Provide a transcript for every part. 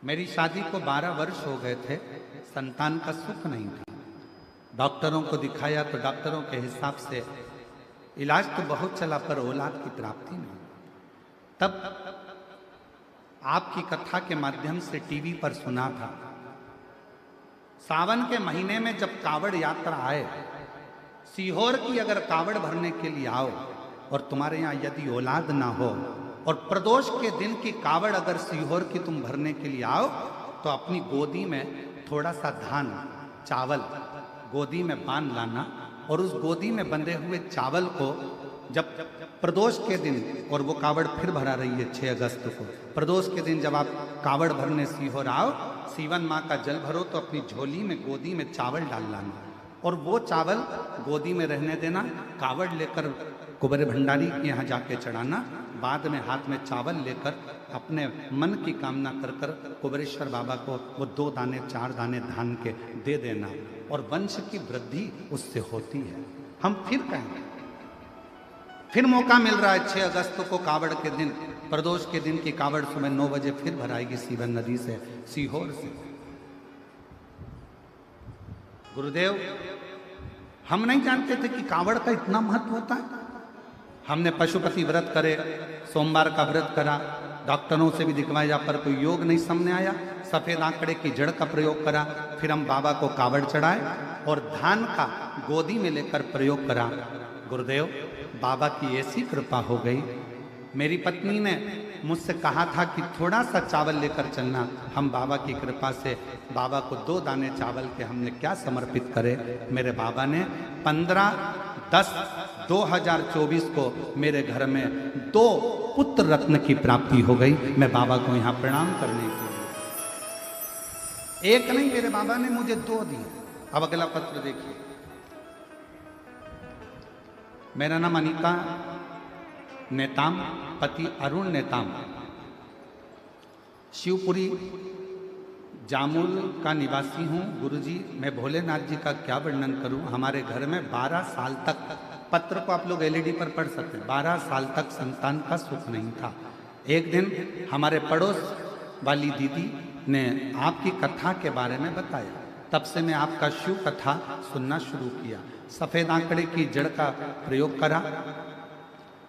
मेरी शादी को 12 वर्ष हो गए थे, संतान का सुख नहीं था। डॉक्टरों को दिखाया तो डॉक्टरों के हिसाब से इलाज तो बहुत चला पर औलाद की प्राप्ति नहीं। तब आपकी कथा के माध्यम से टीवी पर सुना था, सावन के महीने में जब कावड़ यात्रा आए, सीहोर की अगर कावड़ भरने के लिए आओ और तुम्हारे यहाँ यदि औलाद ना हो और प्रदोष के दिन की कावड़ अगर सीहोर की तुम भरने के लिए आओ तो अपनी गोदी में थोड़ा सा धान चावल गोदी में बांध लाना और उस गोदी में बंधे हुए चावल को जब प्रदोष के दिन, और वो कावड़ फिर भरा रही है 6 अगस्त को, प्रदोष के दिन जब आप कावड़ भरने सीहोर आओ, सीवन माँ का जल भरो तो अपनी झोली में गोदी में चावल डाल लाना और वो चावल गोदी में रहने देना। कावड़ लेकर कुबेर भंडारी के यहाँ जाके चढ़ाना, बाद में हाथ में चावल लेकर अपने मन की कामना कर कर कुबेरेश्वर बाबा को वो 2 दाने 4 दाने धान के दे देना और वंश की वृद्धि उससे होती है। हम फिर कहेंगे, फिर मौका मिल रहा है 6 अगस्त को कावड़ के दिन, प्रदोष के दिन की कावड़ सुबह 9 बजे फिर भराएगी सीवन नदी से, सीहोर से। गुरुदेव, हम नहीं जानते थे कि कावड़ का इतना महत्व होता है। हमने पशुपति व्रत करे, सोमवार का व्रत करा, डॉक्टरों से भी दिखवाया पर कोई योग नहीं सामने आया, सफेद आंकड़े की जड़ का प्रयोग करा, फिर हम बाबा को कावड़ चढ़ाए और धान का गोदी में लेकर प्रयोग करा। गुरुदेव, बाबा की ऐसी कृपा हो गई, मेरी पत्नी ने मुझसे कहा था कि थोड़ा सा चावल लेकर चलना। हम बाबा की कृपा से बाबा को 2 दाने चावल के हमने क्या समर्पित करे, मेरे बाबा ने 15/10/2024 को मेरे घर में 2 पुत्र रत्न की प्राप्ति हो गई। मैं बाबा को यहाँ प्रणाम करने के लिए, एक नहीं मेरे बाबा ने मुझे 2 दिए। अब अगला पत्र देखिए। मेरा नाम अनीता नेताम, पति अरुण नेताम, शिवपुरी जामुल का निवासी हूँ। गुरुजी, मैं भोलेनाथ जी का क्या वर्णन करूँ। हमारे घर में 12 साल तक, पत्र को आप लोग एलईडी पर पढ़ सकते हैं, 12 साल तक संतान का सुख नहीं था। एक दिन हमारे पड़ोस वाली दीदी ने आपकी कथा के बारे में बताया, तब से मैं आपका शिव कथा सुनना शुरू किया। सफ़ेद आंकड़े की जड़ का प्रयोग करा,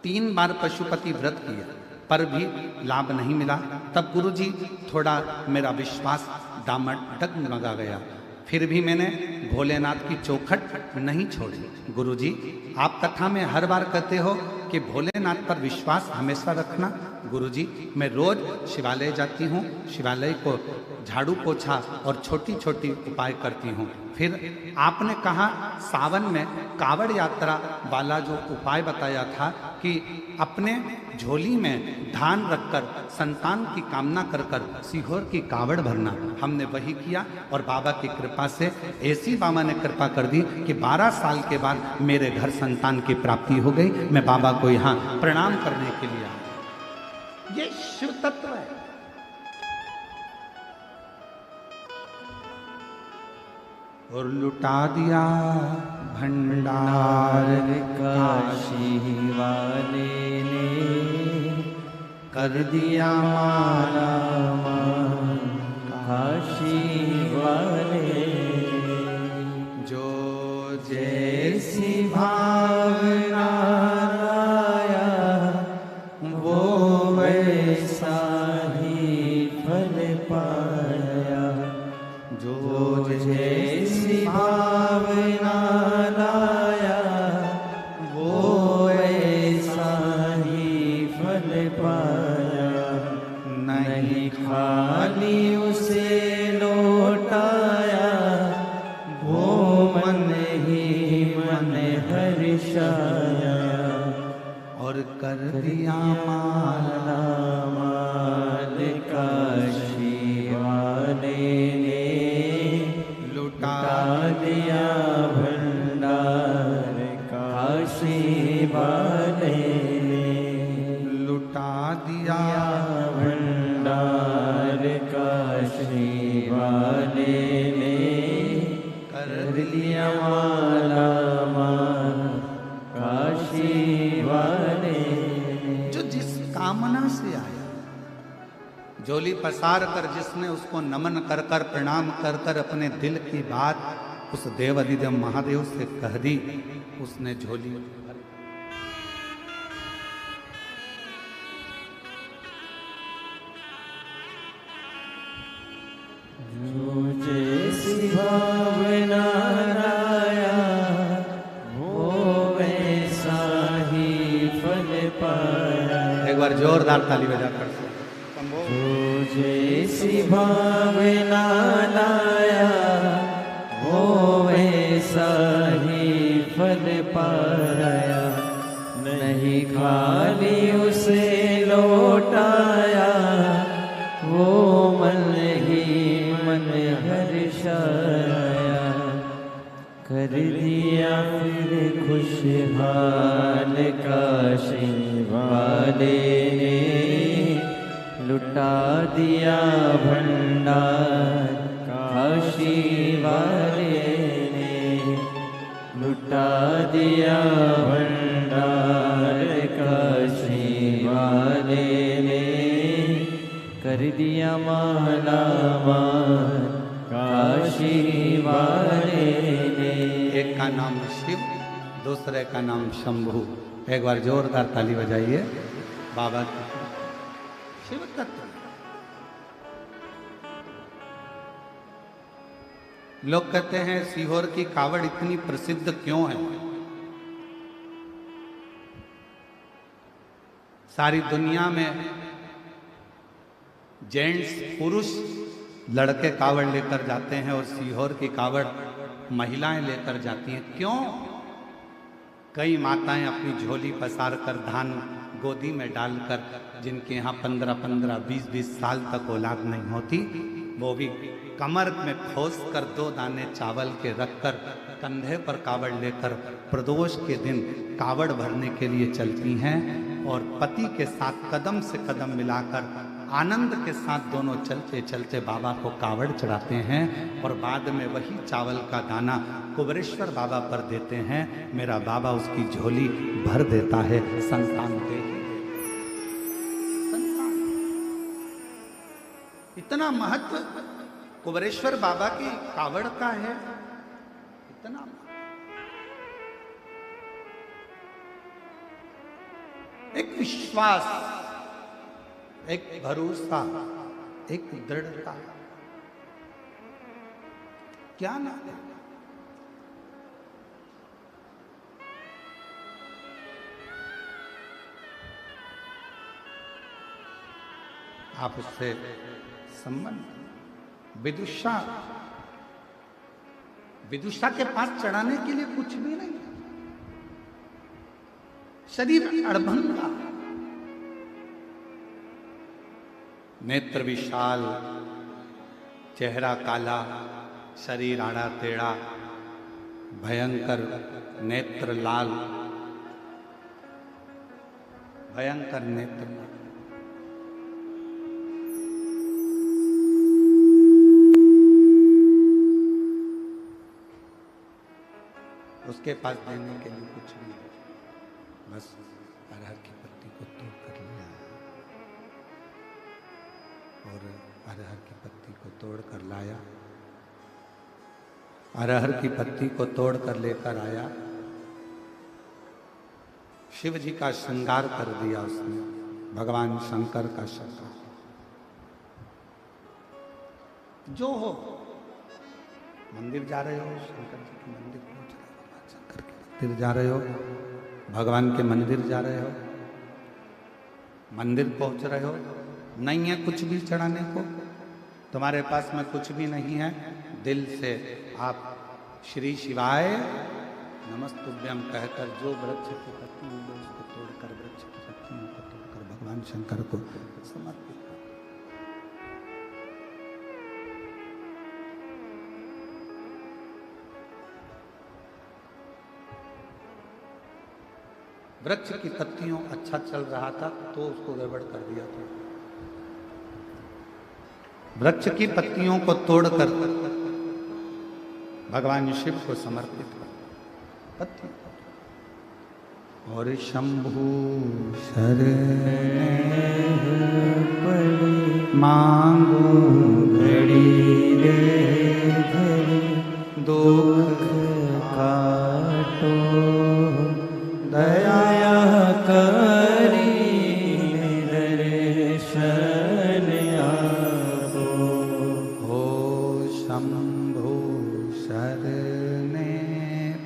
3 बार पशुपति व्रत किया पर भी लाभ नहीं मिला। तब गुरुजी थोड़ा मेरा विश्वास डगमगा गया, फिर भी मैंने भोलेनाथ की चौखट नहीं छोड़ी। गुरुजी, आप कथा में हर बार कहते हो कि भोलेनाथ पर विश्वास हमेशा रखना। गुरुजी, मैं रोज शिवालय जाती हूँ, शिवालय को झाड़ू पोछा और छोटी छोटी उपाय करती हूँ। फिर आपने कहा सावन में कावड़ यात्रा वाला जो उपाय बताया था कि अपने झोली में धान रखकर संतान की कामना कर कर सीहोर की कावड़ भरना, हमने वही किया और बाबा की कृपा से ऐसी बाबा ने कृपा कर दी कि 12 साल के बाद मेरे घर संतान की प्राप्ति हो गई। मैं बाबा को यहाँ प्रणाम करने के लिए आया। ये शिव तत्व है। और लुटा दिया भंडार काशी वाले ने, कर दिया माला मान काशी वाले। जो जैसी भावना लाया वो वैसा ही फल पाया। जो जैसी भावना लाया वो ऐसा ही फल पाया। नहीं खाली उसे लौटाया, वो मन ही मन हर्षाया। और कर दिया माला माल काशी वाले ने, लुटा दिया भंडार काशी वाले ने। लुटा दिया भंडार काशी वाले ने, कर दिया माला माल काशी वाले। जो जिस कामना से आया, झोली पसार कर जिसने उसको नमन कर कर प्रणाम कर कर अपने दिल की बात उस देव अधिदेव महादेव से कह दी, उसने झोली भर। जो जैसी भावना लाया वो वैसा ही फल पाया। एक बार जोरदार ताली बजा कर। जो जैसी भावना लाया वो वैसा ही फल पाया। नहीं खाली उसे लौटाया वो मन ही मन हर्षाया। कर दिया फिर खुशहाल काशी वाले ने, लुटा दिया भंडार काशी वाले ने। लुटा दिया भंडार काशी वाले ने। कर दिया माला माल काशी वाले ने। एक का नाम शिव, दूसरे का नाम शंभू। एक बार जोरदार ताली बजाइए बाबा की। शिव तत्व लोग कहते हैं सीहोर की कावड़ इतनी प्रसिद्ध क्यों है? सारी दुनिया में जेंट्स पुरुष लड़के कावड़ लेकर जाते हैं और सीहोर की कावड़ महिलाएं लेकर जाती हैं। क्यों? कई माताएं अपनी झोली पसार कर धान गोदी में डालकर, जिनके यहाँ 15-15, 20-20 साल तक औलाद नहीं होती, वो भी कमर में खोस कर 2 दाने चावल के रखकर कंधे पर कावड़ लेकर प्रदोष के दिन कावड़ भरने के लिए चलती हैं और पति के साथ कदम से कदम मिलाकर आनंद के साथ दोनों चलते चलते बाबा को कावड़ चढ़ाते हैं और बाद में वही चावल का दाना कुबरेश्वर बाबा पर देते हैं। मेरा बाबा उसकी झोली भर देता है। संतान दे संतान। इतना महत्व कुबरेश्वर बाबा की कावड़ का है, इतना एक विश्वास, एक भरोसा, एक दृढ़ता। क्या ना है? आप उससे संबंध। विदुषा, विदुषा के पास चढ़ाने के लिए कुछ भी नहीं, शरीर अड़भंगा, नेत्र विशाल, चेहरा काला, शरीर आड़ा टेढ़ा, भयंकर नेत्र लाल, भयंकर नेत्र लाल। उसके पास देने के लिए कुछ भी नहीं, बस अरहर की पत्ती को तोड़ कर लिया और अरहर की पत्ती को तोड़ कर लाया, अरहर की पत्ती को तोड़ कर लेकर आया। शिव जी का श्रृंगार कर दिया उसने, भगवान शंकर का श्रृंगार। जो हो, मंदिर जा रहे हो, शंकर जी के मंदिर पहुंच रहे हो, भगवान शंकर के मंदिर जा रहे हो, भगवान के मंदिर जा रहे हो, मंदिर पहुंच रहे हो, नहीं है कुछ भी चढ़ाने को, तुम्हारे पास में कुछ भी नहीं है, दिल से आप श्री शिवाय नमस्तुभ्यम कहकर जो वृक्ष की पत्ती मिले उसको तोड़कर, वृक्ष की पत्तियों को तोड़कर भगवान शंकर को समर्पित कर। वृक्ष की पत्तियों अच्छा चल रहा था तो उसको गड़बड़ कर दिया था। वृक्ष की पत्तियों को तोड़कर भगवान शिव को समर्पित कर, पत्ती और शंभु शरण पड़ी मांगो घड़ी रे घड़ी दुख काटो दया करी दर्शन आपो हो शंभु शरण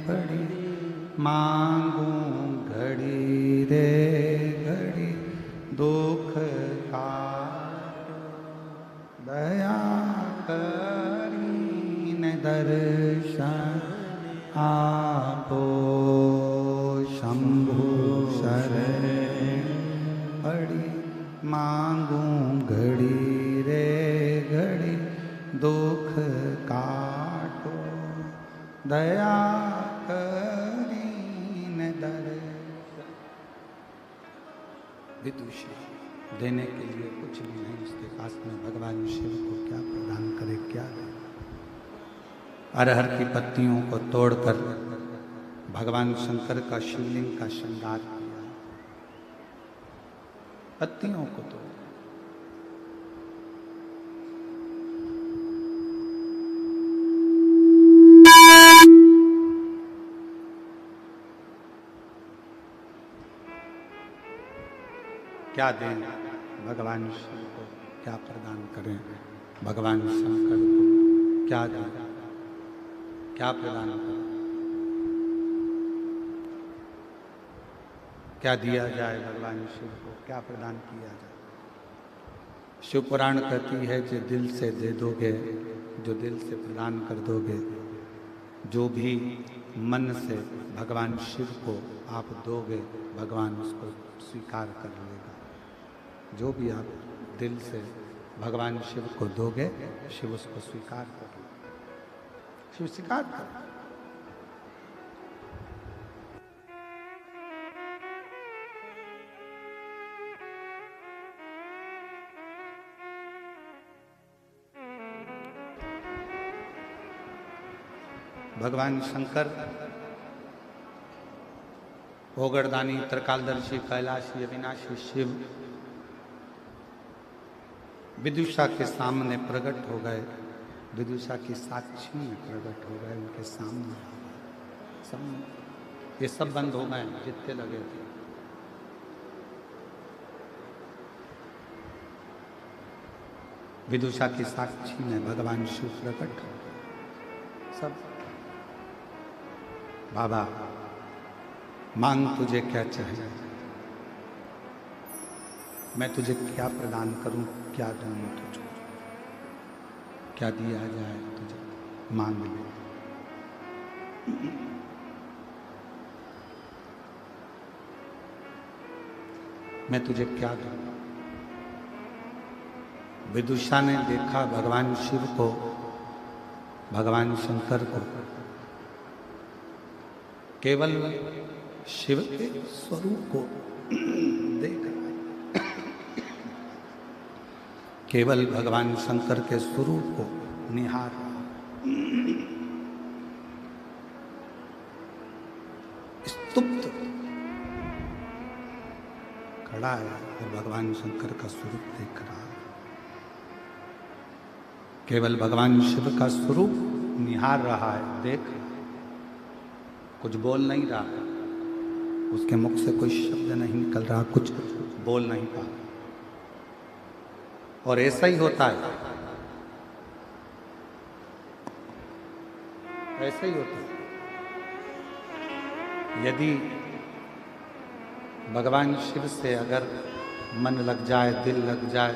पड़ी मांगू घड़ी रे घड़ी दुख काटो दया करीन दर्शन आपो शंभु शरण पड़ी मांगू घड़ी रे घड़ी दुख काटो दया करीन दर्शन। विदुषी देने के लिए कुछ भी नहीं, उसके पास में भगवान शिव को क्या प्रदान करे, क्या दे। अरहर की पत्तियों को तोड़कर भगवान शंकर का शिवलिंग का श्रृंगार किया, पत्तियों को तोड़। क्या दें भगवान शिव को, क्या प्रदान करें भगवान शंकर को, क्या दें, क्या प्रदान करें, क्या दिया जाए भगवान शिव को, क्या प्रदान किया जाए। शिव पुराण कहती है जो दिल से दे दोगे, जो दिल से प्रदान कर दोगे, जो भी मन से भगवान शिव को आप दोगे, भगवान उसको स्वीकार कर लेगा। जो भी आप दिल से भगवान शिव को दोगे, शिव उसको स्वीकार कर लेगा, शिव स्वीकार कर। भगवान शंकर ओगरदानी त्रिकालदर्शी कैलाशी अविनाशी शिव विदुषा के सामने प्रकट हो गए, विदुषा की साक्षी में प्रकट हो गए, उनके सामने सब ये सब बंद हो गए जितने लगे थे। विदुषा की साक्षी में भगवान शिव प्रकट हो गए सब। बाबा मांग तुझे क्या चाहिए, मैं तुझे क्या प्रदान करूं, क्या दूं तुझको, क्या दिया जाए तुझे, मांग ले। मैं तुझे क्या दूं। विदुषा ने देखा भगवान शिव को, भगवान शंकर को, केवल शिव के स्वरूप को देखा, केवल भगवान शंकर के स्वरूप को निहार रहा, स्तुप्त खड़ा है और भगवान शंकर का स्वरूप देख रहा है। केवल भगवान शिव का स्वरूप निहार रहा है, देख रहा है, कुछ बोल नहीं रहा है, उसके मुख से कोई शब्द नहीं निकल रहा, कुछ बोल नहीं पा रहा। और ऐसा ही होता है, ऐसा ही होता है। यदि भगवान शिव से अगर मन लग जाए, दिल लग जाए,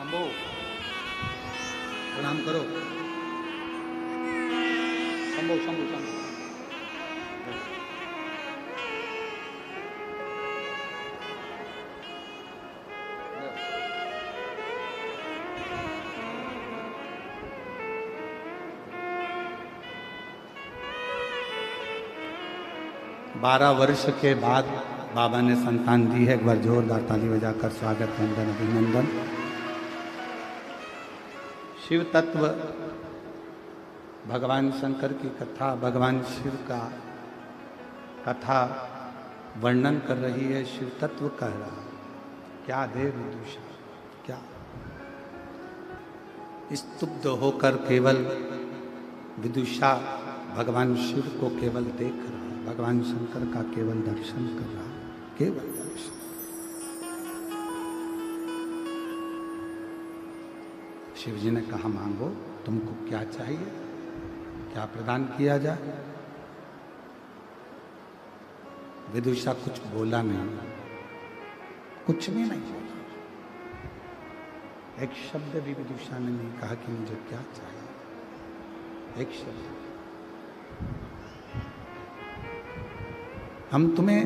अम्बो प्रणाम करो, शंभो शंभो शंभो। 12 वर्ष के बाद बाबा ने संतान दी है। एक बार जोरदार ताली बजाकर स्वागत, वंदन, अभिनंदन। शिव तत्व भगवान शंकर की कथा, भगवान शिव का कथा वर्णन कर रही है, शिव तत्व कह रहा है। क्या दे विदुषा, क्या स्तुब्ध होकर केवल विदुषा भगवान शिव को केवल देख रहा है, भगवान शंकर का केवल दर्शन कर रहा है, केवल दर्शन। शिव जी ने कहा मांगो, तुमको क्या चाहिए, क्या प्रदान किया जाए। विदुषा कुछ बोला नहीं, कुछ भी नहीं बोला, एक शब्द भी विदुषा ने नहीं कहा कि मुझे क्या चाहिए, एक शब्द। हम तुम्हें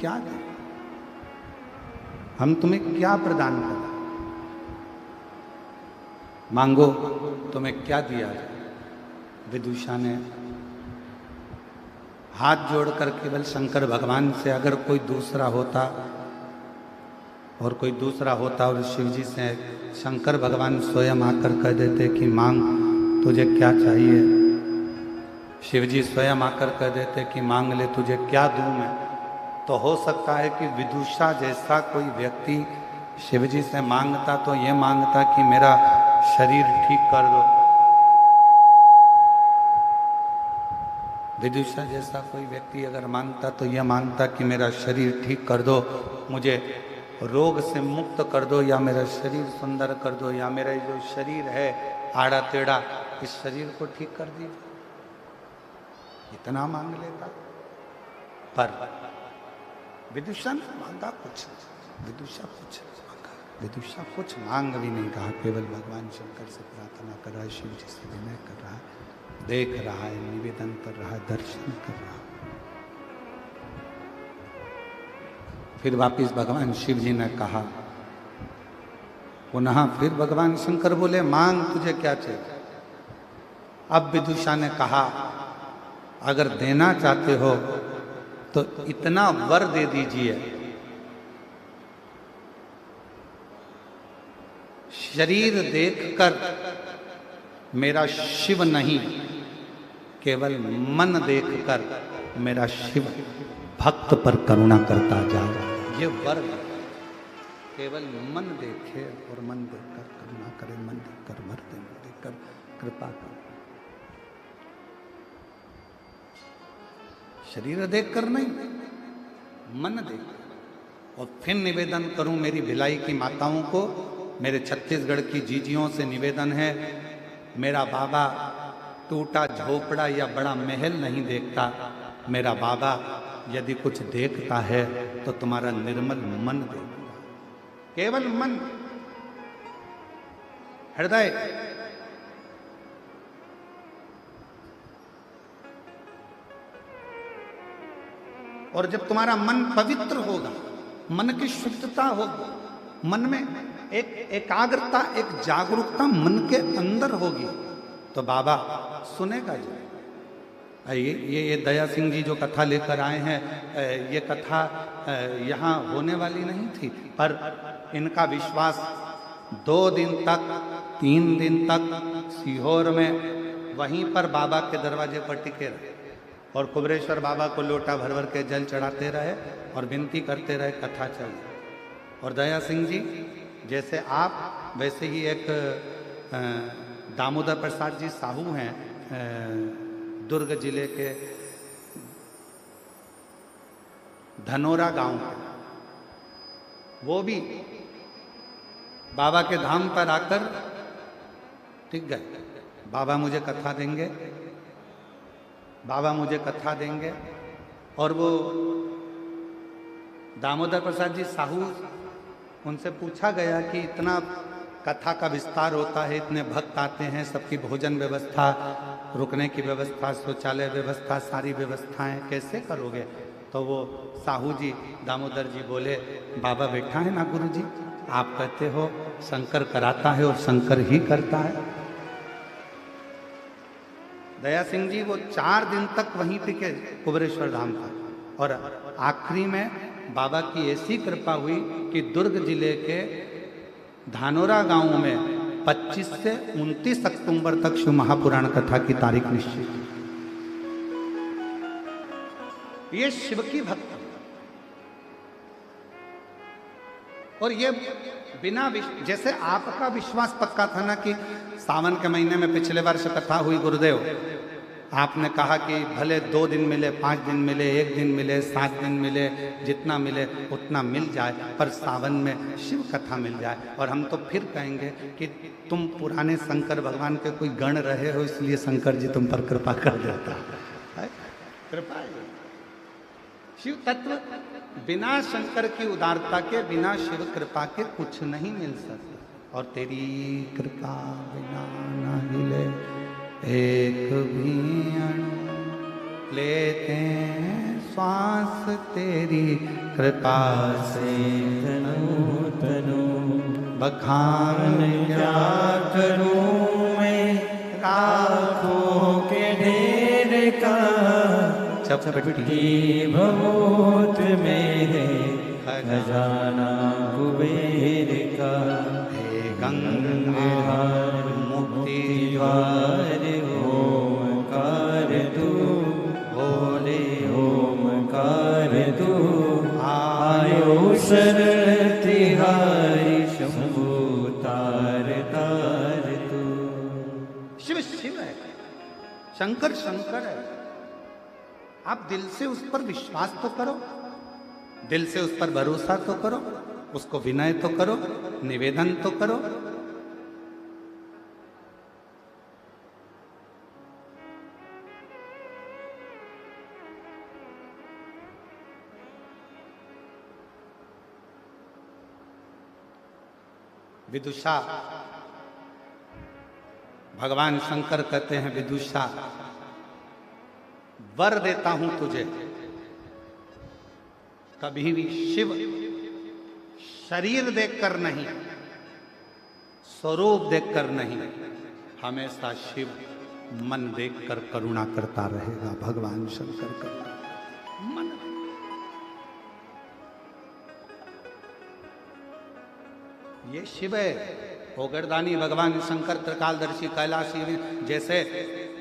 क्या दें, हम तुम्हें क्या प्रदान करें, मांगो तुम्हें क्या दिया जाए। विदुषा ने हाथ जोड़कर केवल शंकर भगवान से, अगर कोई दूसरा होता और कोई दूसरा होता और शिव जी से शंकर भगवान स्वयं आकर कह देते कि मांग तुझे क्या चाहिए, शिव जी स्वयं आकर कह देते कि मांग ले तुझे क्या दूं मैं, तो हो सकता है कि विदुषा जैसा कोई व्यक्ति शिव जी से मांगता तो ये मांगता कि मेरा शरीर ठीक कर दो। विदुषा जैसा कोई व्यक्ति अगर मांगता तो यह मांगता कि मेरा शरीर ठीक कर दो, मुझे रोग से मुक्त कर दो, या मेरा शरीर सुंदर कर दो, या मेरा जो शरीर है आड़ा टेढ़ा, इस शरीर को ठीक कर दीजिए, इतना मांग लेता। पर विदुषा ने मांगा कुछ, विदुषा कुछ मांगा, विदुषा कुछ मांग भी नहीं रहा, केवल भगवान शंकर से प्रार्थना कर रहा है, शिव जी से विनय कर रहा है, देख रहा है, निवेदन कर रहा है, दर्शन कर रहा है। फिर वापिस भगवान शिव जी ने कहा, पुनः फिर भगवान शंकर बोले मांग तुझे क्या चाहिए। अब विदुषा ने कहा अगर देना चाहते हो तो इतना वर दे दीजिए, शरीर देखकर मेरा शिव नहीं, केवल मन देखकर मेरा शिव भक्त पर करुणा करता जाए। ये वर केवल मन देखे और मन देखकर करुणा करे, मन देखकर वर देखकर कृपा करे, शरीर देखकर नहीं, मन देख। और फिर निवेदन करूं मेरी भिलाई की माताओं को, मेरे छत्तीसगढ़ की जीजियों से निवेदन है, मेरा बाबा टूटा झोपड़ा या बड़ा महल नहीं देखता, मेरा बाबा यदि कुछ देखता है तो तुम्हारा निर्मल मन देखता, केवल मन, हृदय। और जब तुम्हारा मन पवित्र होगा, मन की शुद्धता होगी, मन में एक एकाग्रता, एक जागरूकता मन के अंदर होगी, तो बाबा सुनेगा जी। ये दया सिंह जी जो कथा लेकर आए हैं, ये कथा यहाँ होने वाली नहीं थी, पर इनका विश्वास 2 दिन तक 3 दिन तक सीहोर में वहीं पर बाबा के दरवाजे पर टिके रहे और कुबरेश्वर बाबा को लोटा भर भर के जल चढ़ाते रहे और विनती करते रहे कथा चले। और दया सिंह जी जैसे आप, वैसे ही एक दामोदर प्रसाद जी साहू हैं, दुर्ग जिले के धनोरा गांव के, वो भी बाबा के धाम पर आकर टिक गए। बाबा मुझे कथा देंगे, बाबा मुझे कथा देंगे। और वो दामोदर प्रसाद जी साहू, उनसे पूछा गया कि इतना कथा का विस्तार होता है, इतने भक्त आते हैं, सबकी भोजन व्यवस्था, रुकने की व्यवस्था, शौचालय व्यवस्था, सारी व्यवस्थाएं कैसे करोगे। तो वो साहू जी, दामोदर जी बोले, बाबा बैठा है ना गुरु जी, आप कहते हो शंकर कराता है और शंकर ही करता है। दया सिंह जी वो 4 दिन तक वहीं टिके कुबरेश्वर धाम पर, और आखिरी में बाबा की ऐसी कृपा हुई कि दुर्ग जिले के धानोरा गांव में 25 से 29 अक्टूबर तक शिव महापुराण कथा की तारीख निश्चित है। ये शिव की भक्ति और ये बिना जैसे आपका विश्वास पक्का था ना कि सावन के महीने में पिछले वर्ष कथा हुई गुरुदेव, आपने कहा कि भले 2 दिन मिले, 5 दिन मिले, 1 दिन मिले, 7 दिन मिले, जितना मिले उतना मिल जाए, पर सावन में शिव कथा मिल जाए। और हम तो फिर कहेंगे कि तुम पुराने शंकर भगवान के कोई गण रहे हो, इसलिए शंकर जी तुम पर कृपा कर देता है। कृपा है। शिव तत्व बिना शंकर की उदारता के, बिना शिव कृपा के कुछ नहीं मिल सकता। और तेरी कृपा बिना न हिले एक भी अणु, लेते हैं श्वास तेरी कृपा से तनु तनु बखान क्या करूं मैं राखों के ढेर का, चपटी भभूत में है खजाना कुबेर का। हे गंगाधर मुक्ति द्वार ओमकार तू, बोले ओमकार तू, आयो शरण तिहारी शंभु तार तार तू। शिव शिव है, शंकर शंकर है। आप दिल से उस पर विश्वास तो करो, दिल से उस पर भरोसा तो करो, उसको विनय तो करो, निवेदन तो करो। विदुषा, भगवान शंकर कहते हैं विदुषा, वर देता हूं तुझे, कभी भी शिव शरीर देखकर नहीं, स्वरूप देखकर नहीं, हमेशा शिव मन देखकर करुणा करता रहेगा। भगवान शंकर का मन, ये शिव है। ओगरदानी भगवान शंकर त्रिकालदर्शी कैलाशी, जैसे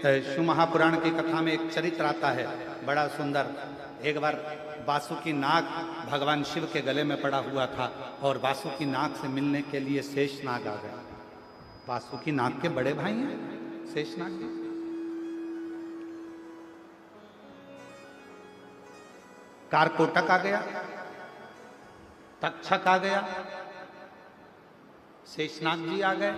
शिव महापुराण की कथा में एक चरित्र आता है बड़ा सुंदर। एक बार वासुकी नाग भगवान शिव के गले में पड़ा हुआ था और वासुकी नाग से मिलने के लिए शेषनाग आ गया। वासुकी नाग के बड़े भाई हैं शेषनाग जी। कारकोटक आ गया, तक्षक आ गया, शेषनाग जी आ गए।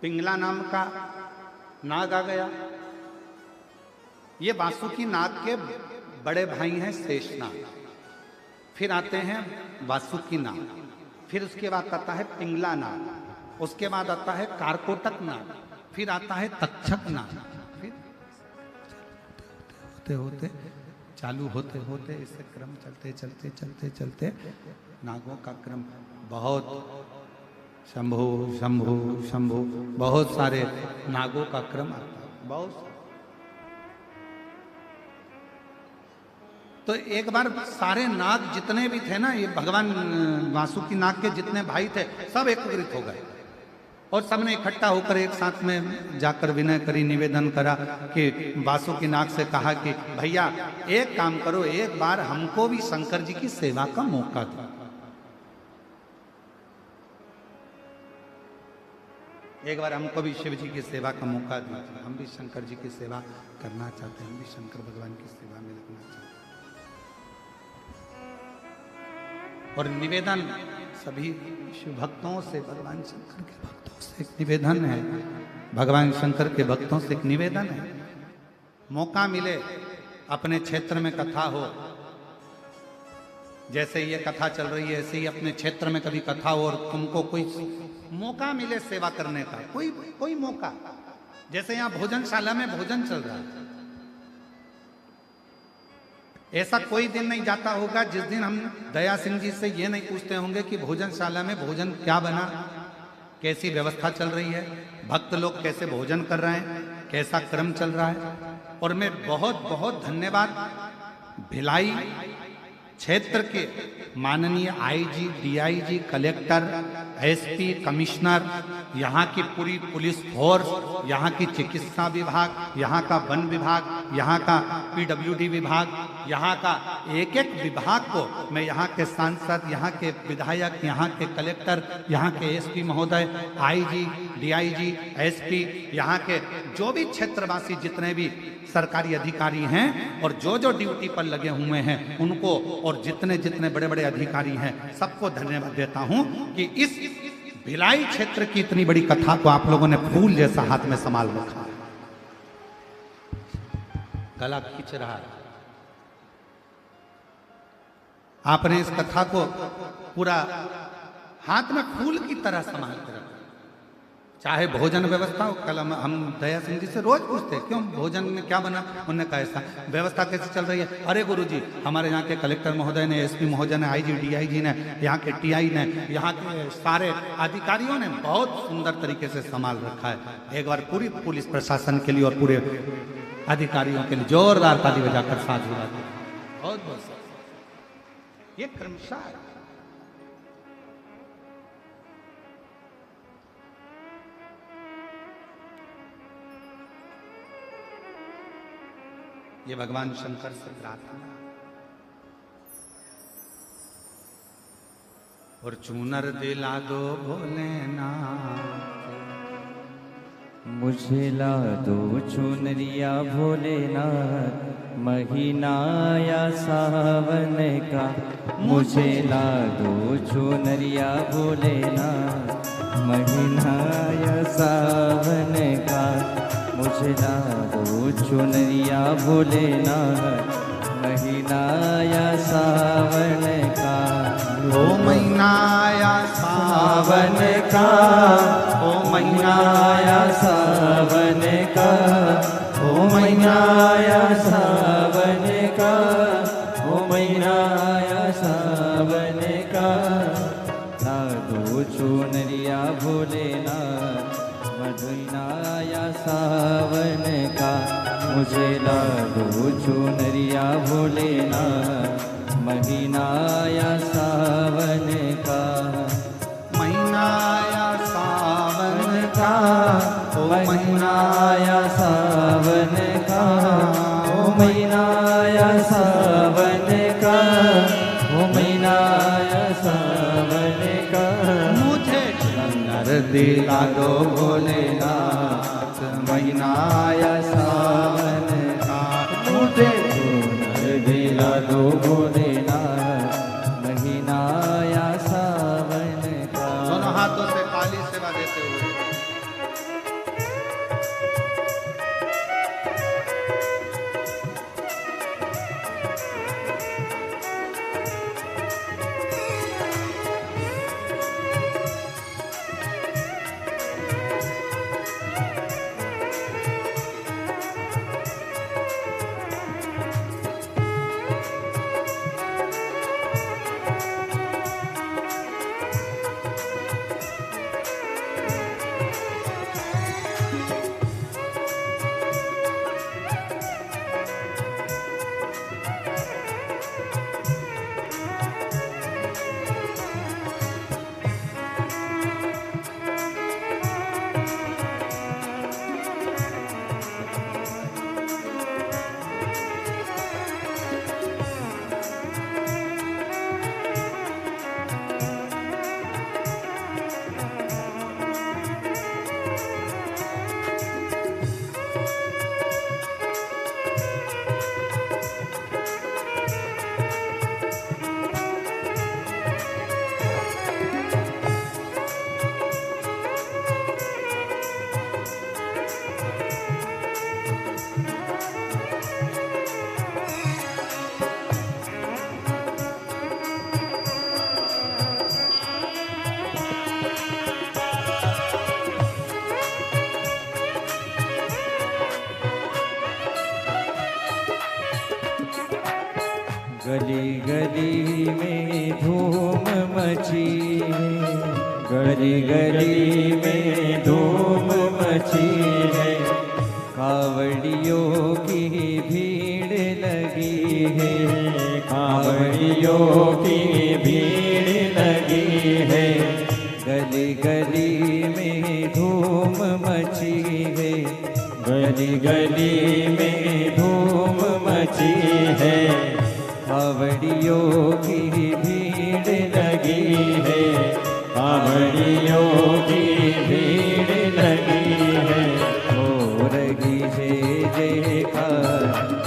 पिंगला नाम का नाग आ गया। ये वासुकी नाग के बड़े भाई हैं शेषनाग। फिर आते हैं वासुकी नाग, फिर उसके बाद आता है पिंगला नाग, उसके बाद आता है कारकोटक नाग, फिर आता है तक्षक नाग। फिर होते होते चालू होते होते इससे क्रम चलते चलते चलते चलते नागों का क्रम बहुत, शंभु शंभु शंभु, बहुत सारे नागों का क्रम आता है, बहुत। तो एक बार सारे नाग जितने भी थे ना, ये भगवान वासुकी नाग के जितने भाई थे सब एकत्रित हो गए और सबने इकट्ठा होकर एक साथ में जाकर विनय करी, निवेदन करा कि वासुकी नाग से कहा कि भैया एक काम करो, एक बार हमको भी शंकर जी की सेवा का मौका दो। एक बार हमको भी शिव जी की सेवा का मौका दीजिए, हम भी शंकर जी की सेवा करना चाहते हैं, हम भी शंकर भगवान की सेवा में लगना चाहते हैं। और निवेदन सभी शिव भक्तों से, भगवान शंकर के भक्तों से एक निवेदन है, भगवान शंकर के भक्तों से एक निवेदन है, मौका मिले अपने क्षेत्र में कथा हो, जैसे ये कथा चल रही है ऐसे ही अपने क्षेत्र में कभी कथा हो और तुमको कोई मौका मिले सेवा करने का, कोई मौका, जैसे यहाँ भोजनशाला में भोजन चल रहा है, ऐसा कोई दिन नहीं जाता होगा जिस दिन हम दया सिंह जी से ये नहीं पूछते होंगे कि भोजनशाला में भोजन क्या बना, कैसी व्यवस्था चल रही है, भक्त लोग कैसे भोजन कर रहे हैं, कैसा क्रम चल रहा है। और मैं बहुत बहुत धन्यवाद भिलाई क्षेत्र के माननीय IG, DIG, collector, SP, commissioner, यहाँ की पूरी पुलिस फोर्स, यहाँ की चिकित्सा विभाग, यहाँ का वन विभाग, यहाँ का पीडब्ल्यूडी विभाग, यहाँ का एक एक विभाग को मैं यहाँ के सांसद, यहाँ के विधायक, यहाँ के कलेक्टर, यहाँ के एसपी महोदय, आईजी, डीआईजी, एसपी, यहाँ के जो भी क्षेत्रवासी जितने भी सरकारी अधिकारी हैं और जो ड्यूटी पर लगे हुए हैं उनको, और जितने जितने बड़े बड़े अधिकारी हैं सबको धन्यवाद देता हूं कि इस भिलाई क्षेत्र की इतनी बड़ी कथा को आप लोगों ने फूल जैसा हाथ में संभाल रखा। गला खींच रहा है। आपने इस कथा को पूरा हाथ में फूल की तरह संभाल कर रखा। चाहे भोजन व्यवस्था हो, कल हम दया सिंह जी से रोज पूछते क्यों भोजन में क्या बना, उन्होंने कहा ऐसा। व्यवस्था कैसे चल रही है? अरे गुरुजी, हमारे यहाँ के कलेक्टर महोदय ने, एसपी महोदय ने, आईजी, डीआईजी ने, यहाँ के टीआई ने, यहाँ के सारे अधिकारियों ने बहुत सुंदर तरीके से संभाल रखा है। एक बार पूरी पुलिस प्रशासन के लिए और पूरे अधिकारियों के लिए जोरदार ताली बजाकर साथ जुड़ा। बहुत बहुत ये क्रमशः है। ये भगवान शंकर से प्रार्थना। और चूनर दिला दो भोलेनाथ, मुझे ला दो चुनरिया भोलेनाथ, महीना या सावन का। मुझे ला दो चुनरिया भोलेनाथ, महीना या सावन का। मुझे ला दो चुनरिया भोलेनाथ, महीना या सावन का। ओ महीना या सावन का, ओ महीना या सावन का, ओ महीना या सावन का, ओ महीना या सावन का। ला दो चुनरिया भोलेनाथ, महीना या सावन का। मुझे ला दो चुनरिया भोलेनाथ, महीना या सावन का। महीना या सावन का, ओ महीना या सावन का, ओ महीना या सावन का, ओ महीना या सावन का। मुझे चूनर दिला दो भोलेनाथ, महीना या सावन का। मुझे चूनर दिला दो भोलेनाथ, महीना या सावन का। दोनों हाथों से काली सेवा देते हुए गली गली में धूम मची है, गली गली में धूम मची है। कावड़ियों की भीड़ लगी है, कांवड़ियों की भीड़ लगी है, गली गली में धूम मची है, गली गली में धूम मची है, कांवड़ियों की भीड़ लगी है, कांवड़ियों की भीड़ लगी है। हो रही है जयकार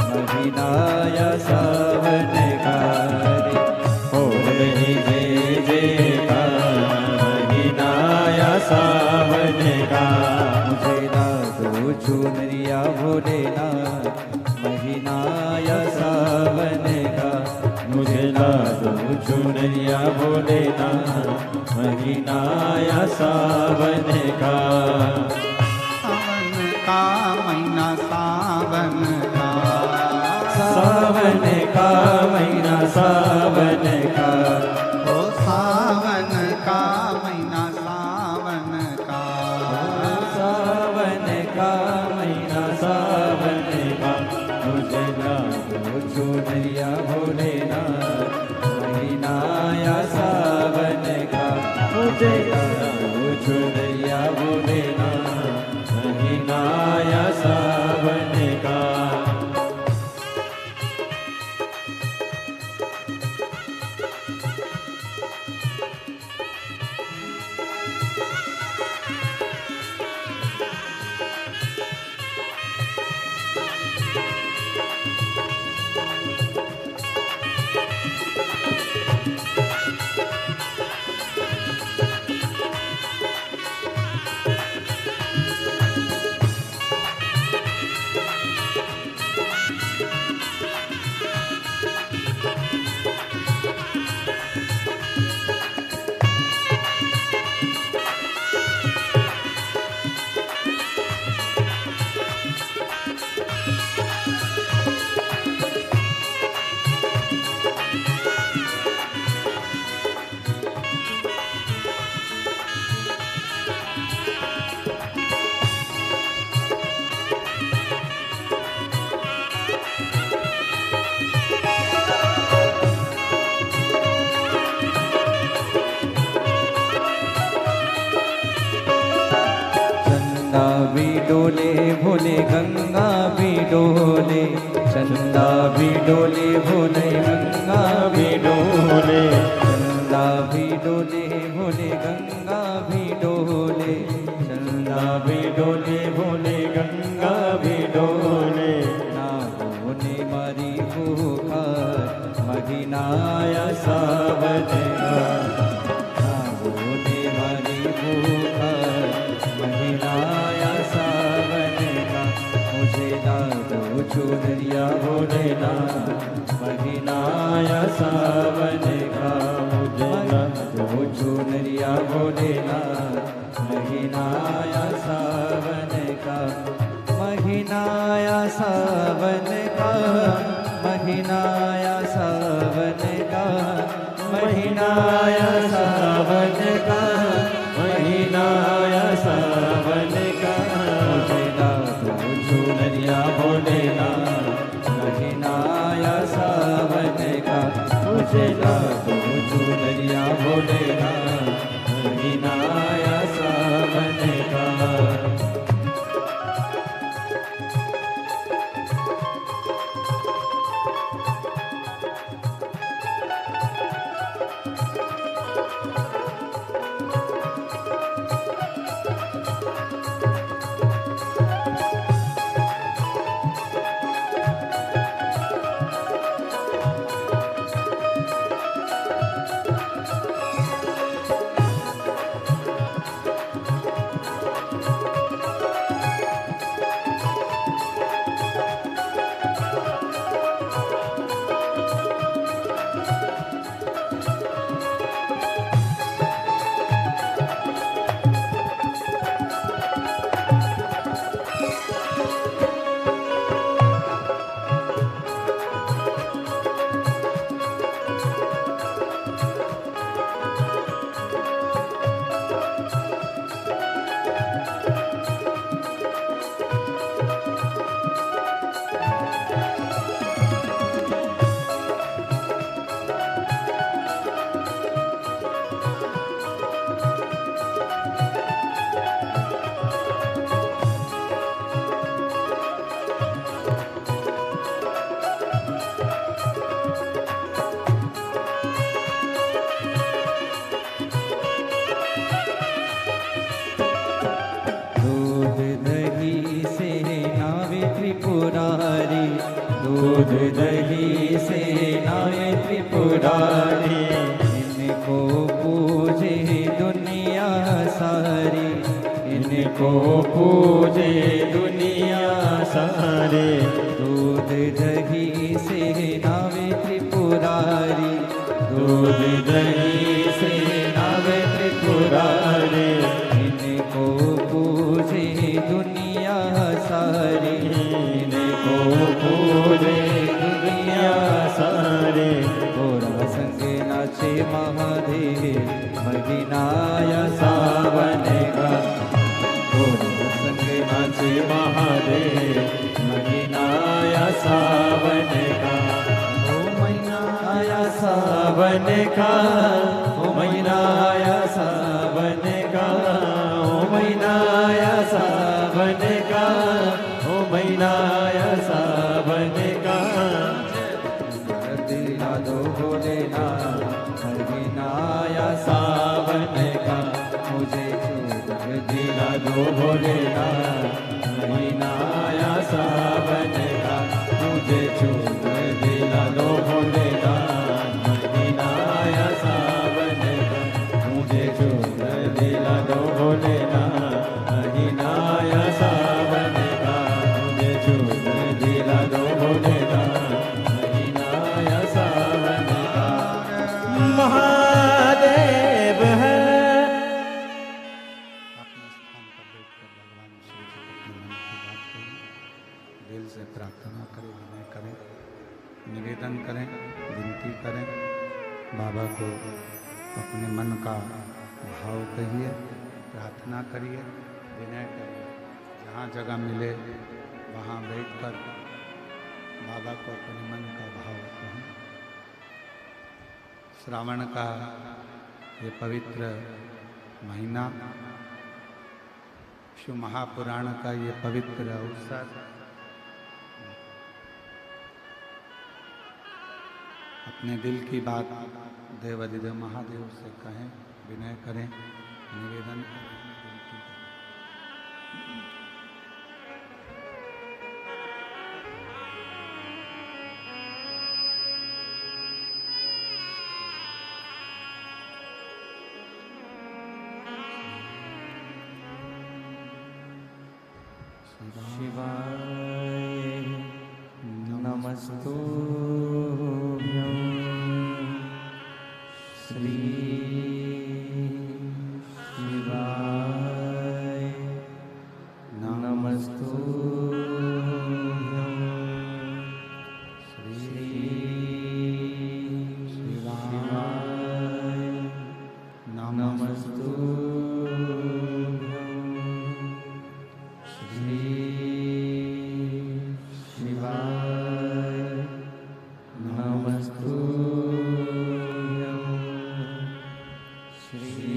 महीनाया सावन का रे, हो रही है जयकार महीनाया सावन का। मुझे लादो चुनरिया भोलेनाथ महीनाया सावन का, मुझे लादो चुनरिया भोलेनाथ महीनाया सावन का। सावन का महीना सावन का, सावन का महीना सावन का, ओ सावन का महीना सावन का, सावन का महीना सावन का। मुझे लादो चुनरिया भोलेनाथ महीनाया सावन का, मुझे लादो चुनरिया भोलेनाथ महीनाया सावन का। भी डोले भोले गंगा भी डोले, चंदा भी डोले भोले गंगा भी डोले, चंदा भी डोले भोले गंगा भी डोले, चंदा भी डोले भोले गंगा भी डोले। ना होने मारी पुकार महीनाया सावन का, ना होने मारी पुकार महीनाया सावन का। मुझे लादो चुनरिया भोलेनाथ महीनाया सावन का, मुझे लादो चुनरिया भोलेनाथ महीनाया सावन का, महीनाया सावन का, महीनाया सावन का, महीनाया सावन का, महीनाया सावन का। मुझे लादो चुनरिया भोलेनाथ महीनाया सावन का, मुझे लादो चुनरिया भोलेनाथ महीनाया सावन का। त्रिपुरारी, दूध दही से नाए त्रिपुरारी, इनको पूजे दुनिया सारी, इनको पूजे दुनिया सारी, दूध दही से नावे त्रिपुरारी, दूध दही से नावे त्रिपुरारी, इनको पूजे दुनिया सारी, इनको पूजे दुनिया सारी, गोरा संग नाचे महादेव महीनाया सावन का, गोरा संग नाचे महादेव महीनाया सावन का, ओ महीना आया सावन का, ओ महीना आया सावन का, ओ महीना आया सावन का, ओ महीना आया सावन का, दिला दो भोलेनाथ महीना आया सावन का, मुझे चूर दिला दो भोलेनाथ महीना आया सावन का, मुझे चूर दिला दो भोलेनाथ महीना आया सावन का, मुझे चूर दिला दो भोलेनाथ महीना आया सावन का, मुझे चूर दिला दो भोलेनाथ महीना आया सावन का। महादेव है अपने स्थान पर बैठकर भगवान शिव जी अपने मन की बात करें, दिल से प्रार्थना करें, विनय करें, निवेदन करें, विनती करें, बाबा को अपने मन का भाव कहिए, प्रार्थना करिए, विनय करिए, जहाँ जगह मिले वहाँ बैठकर बाबा को अपने मन का भाव कहें। श्रावण का ये पवित्र महीना, शिव महापुराण का ये पवित्र अवसर, अपने दिल की बात देवाधिदेव महादेव से कहें, विनय करें, निवेदन करें, विनती करें। शिवाय नमस्तुभ्यं श्री शिवाय नमस्तुभ्यं श्री शिवाय नमस्तुभ्यं श्री शिवाय नमस्तुभ्यं श्री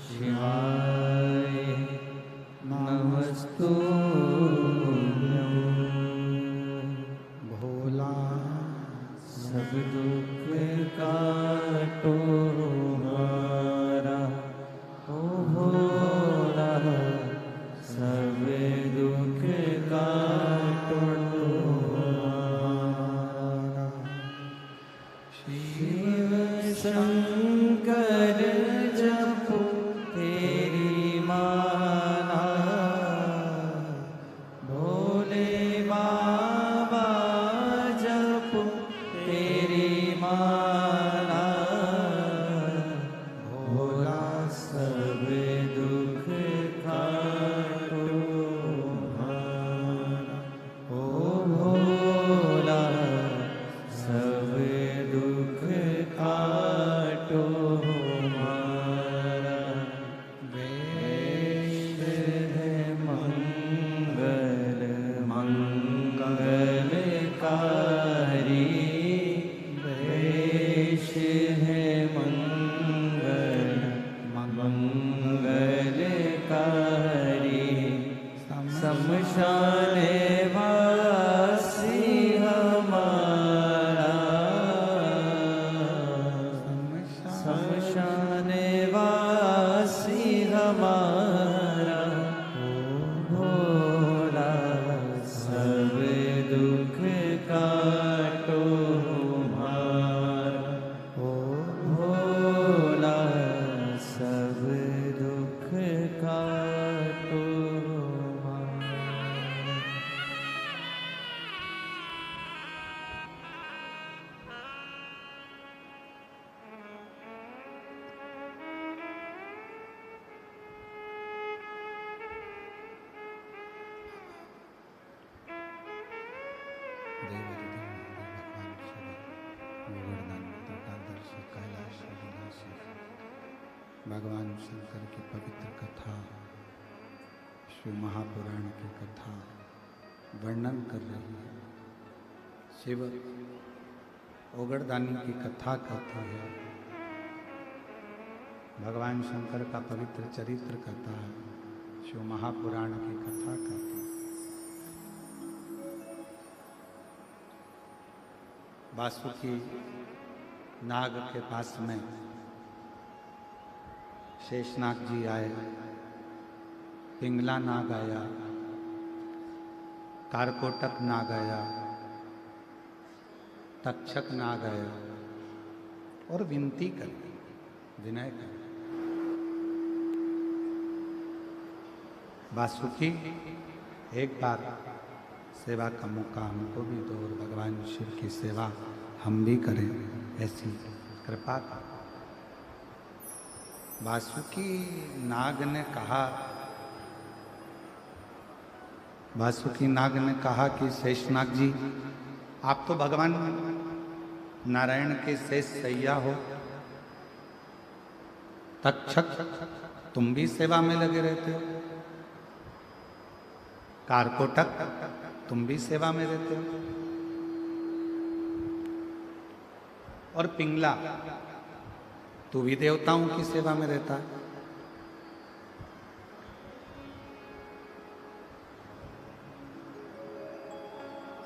शिवाय नमस्तुभ्यं। भोला सब दुख काटो हमारा, ओ भोला सब दुख काटो हमारा। शिव शंकर जपो तेरी माला, भोले बाबा जपो तेरी माला, भोला सब दुख काटो हमारा, ओ भोला सब दुख काटो हमारा। वेद है मंगल मंगलकारी, वेश है मंगल मंगलकारी, शमशान वासी हमारा, शमशान वासी हमारा, ओ भोला भगवान शंकर की पवित्र कथा, शिव महापुराण की कथा वर्णन कर रही है। शिव ओगड़दानी की कथा कहती है, भगवान शंकर का पवित्र चरित्र कहता है, शिव महापुराण की कथा कहती है। वासुकी नाग के पास में शेषनाग जी आए, पिंगला नाग आया, कारकोटक नाग आया, तक्षक नाग आया और विनती कर, विनय कर, वासुकी एक बार सेवा का मौका हमको भी दो और भगवान शिव की सेवा हम भी करें, ऐसी कृपा कर। वासुकी नाग ने कहा, वासुकी नाग ने कहा कि शेषनाग जी, आप तो भगवान नारायण के शेष सैया हो, तक्षक तुम भी सेवा में लगे रहते हो, कारकोटक तुम भी सेवा में रहते हो, और पिंगला तू भी देवताओं की सेवा में रहता है।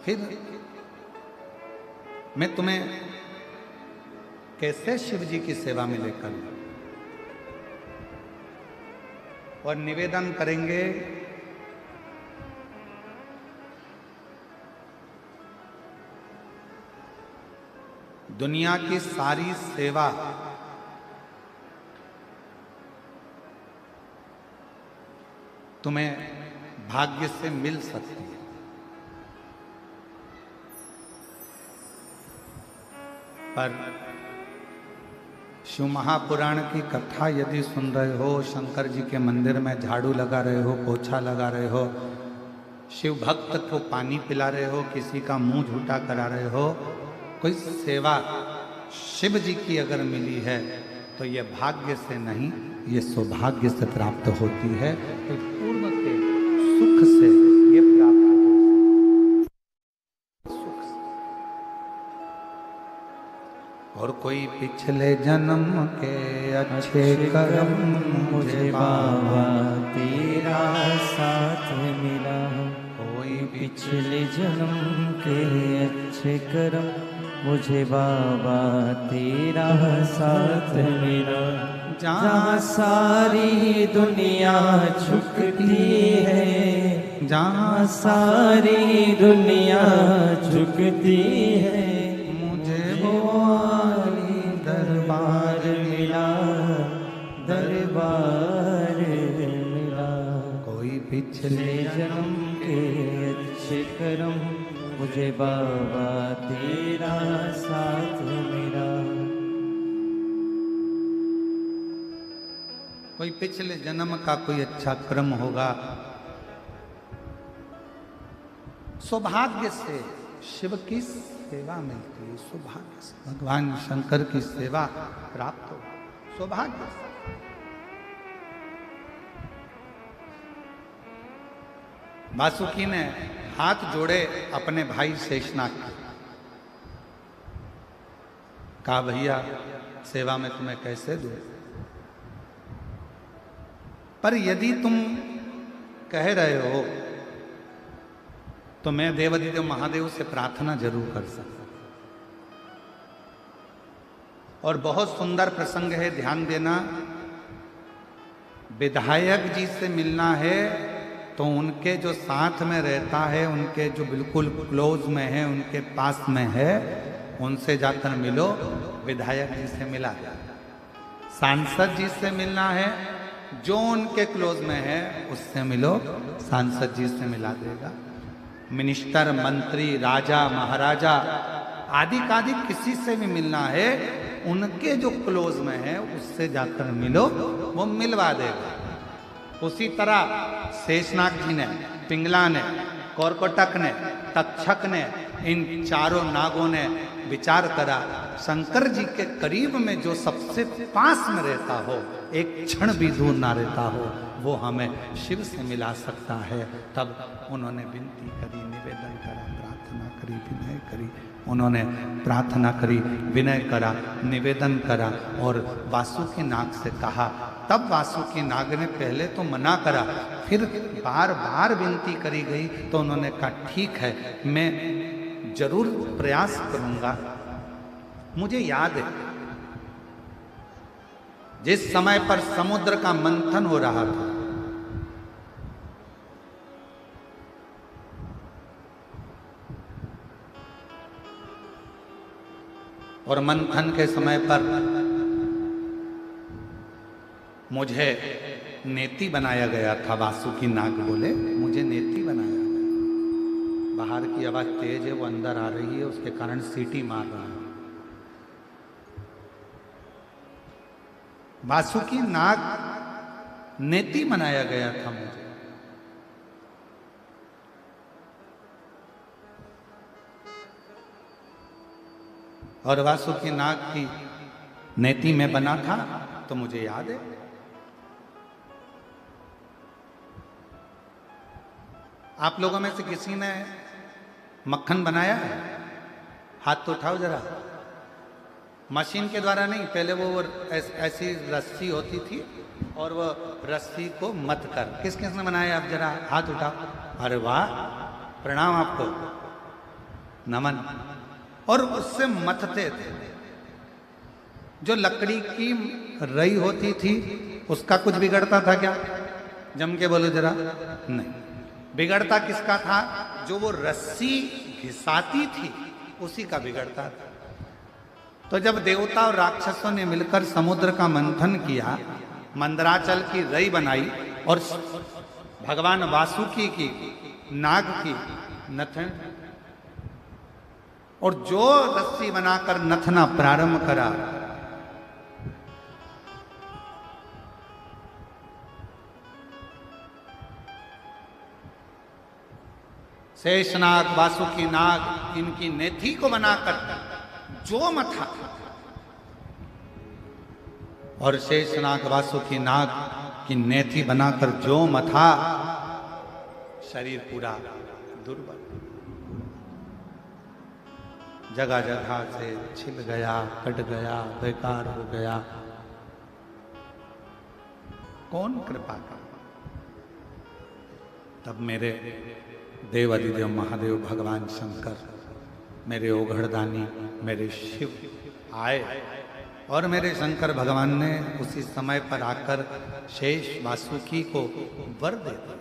फिर मैं तुम्हें कैसे शिव जी की सेवा में लेकर, और निवेदन करेंगे दुनिया की सारी सेवा तुम्हें भाग्य से मिल सकती है, पर शिव महापुराण की कथा यदि सुन रहे हो, शंकर जी के मंदिर में झाड़ू लगा रहे हो, पोछा लगा रहे हो, शिव भक्त को पानी पिला रहे हो, किसी का मुंह झूठा करा रहे हो, कोई सेवा शिव जी की अगर मिली है तो ये भाग्य से नहीं, ये सौभाग्य से प्राप्त होती है, तो पूर्ण के सुख से ये प्राप्त हो, सुख से। और कोई पिछले जन्म के अच्छे कर्म मुझे बाबा तेरा साथ मिला, कोई पिछले जन्म के अच्छे कर्म मुझे बाबा तेरा साथ मिला, जहाँ सारी दुनिया झुकती है, जहाँ सारी दुनिया झुकती है, मुझे वो आली दरबार मिला, दरबार मिला। कोई पिछले जन्म के अच्छे कर्म मुझे बाबा तेरा साथ मिला, कोई पिछले जन्म का कोई अच्छा कर्म होगा, सौभाग्य से शिव की सेवा मिलती है, सौभाग्य से भगवान शंकर की सेवा प्राप्त हो, सौभाग्य से। वासुकी ने हाथ जोड़े अपने भाई शेषनाग के, कहा भैया सेवा में तुम्हें कैसे दूं, पर यदि तुम कह रहे हो तो मैं देवाधिदेव महादेव से प्रार्थना जरूर कर सकता। और बहुत सुंदर प्रसंग है, ध्यान देना, विधायक जी से मिलना है तो उनके जो साथ में रहता है, उनके जो बिल्कुल क्लोज में है, उनके पास में है, उनसे जाकर मिलो, विधायक जी से मिला जाए। सांसद जी से मिलना है, जो उनके क्लोज में है उससे मिलो, सांसद जी से मिला देगा। मिनिस्टर, मंत्री, राजा, महाराजा आदि कादि किसी से भी मिलना है, उनके जो क्लोज में है उससे जाकर मिलो, वो मिलवा देगा। उसी तरह शेषनाग जी ने, पिंगला ने, कौरकोटक ने, तक्षक ने, इन चारों नागों ने विचार करा, शंकर जी के करीब में जो सबसे पास में रहता हो, एक क्षण भी दूर ना रहता हो, वो हमें शिव से मिला सकता है। तब उन्होंने विनती करी, निवेदन करा, प्रार्थना करी, विनय करी। उन्होंने प्रार्थना करी, विनय करा, निवेदन करा और वासुकी नाग से कहा। तब वासुकी नाग ने पहले तो मना करा, फिर बार बार विनती करी गई तो उन्होंने कहा ठीक है, मैं जरूर प्रयास करूंगा। मुझे याद है जिस समय पर समुद्र का मंथन हो रहा था, और मंथन के समय पर मुझे नेति बनाया गया था। वासुकी नाग बोले मुझे नेति बनाया गया। बाहर की आवाज तेज है, वो अंदर आ रही है, उसके कारण सीटी मार रहा है। वासुकी नाग नेति बनाया गया था मुझे। और वासुकी नाग की नेति में बना था तो मुझे याद है आप लोगों में से किसी ने मक्खन बनाया है? हाथ तो उठाओ जरा। मशीन के द्वारा नहीं, पहले वो ऐसी रस्सी होती थी और वो रस्सी को मत कर। किस किस ने बनाया? आप जरा हाथ उठाओ। अरे वाह, प्रणाम आपको, नमन। और उससे मथते थे। जो लकड़ी की रई होती थी उसका कुछ बिगड़ता था क्या? जम के बोलो जरा। नहीं, बिगड़ता किसका था? जो वो रस्सी घिसाती थी उसी का बिगड़ता था। तो जब देवता और राक्षसों ने मिलकर समुद्र का मंथन किया, मंदराचल की रई बनाई और भगवान वासुकी की, नाग की नथन, और जो रस्सी बनाकर नथना प्रारंभ करा, शेषनाग, वासुकी नाग, इनकी नेथी को बनाकर जो मथा, और शेषनाग वासुकी नाग की नेथी बनाकर जो मथा, शरीर पूरा दुर्बल, जगह जगह से छिल गया, कट गया, बेकार हो गया। कौन कृपा कर? तब मेरे देव अधिदेव महादेव भगवान शंकर, मेरे ओघड़दानी, मेरे शिव आए और मेरे शंकर भगवान ने उसी समय पर आकर शेष वासुकी को वर दे दिया।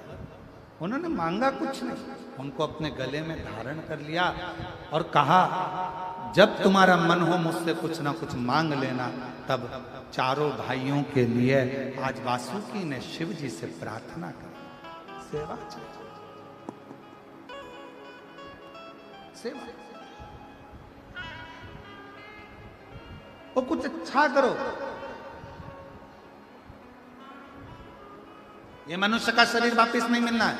उन्होंने मांगा कुछ नहीं, उनको अपने गले में धारण कर लिया और कहा जब तुम्हारा मन हो मुझसे कुछ ना कुछ मांग लेना। तब चारों भाइयों के लिए आज वासुकी ने शिव जी से प्रार्थना की, सेवा चाहिए, सेवा, वो कुछ अच्छा करो। ये मनुष्य का शरीर वापस नहीं मिलना है।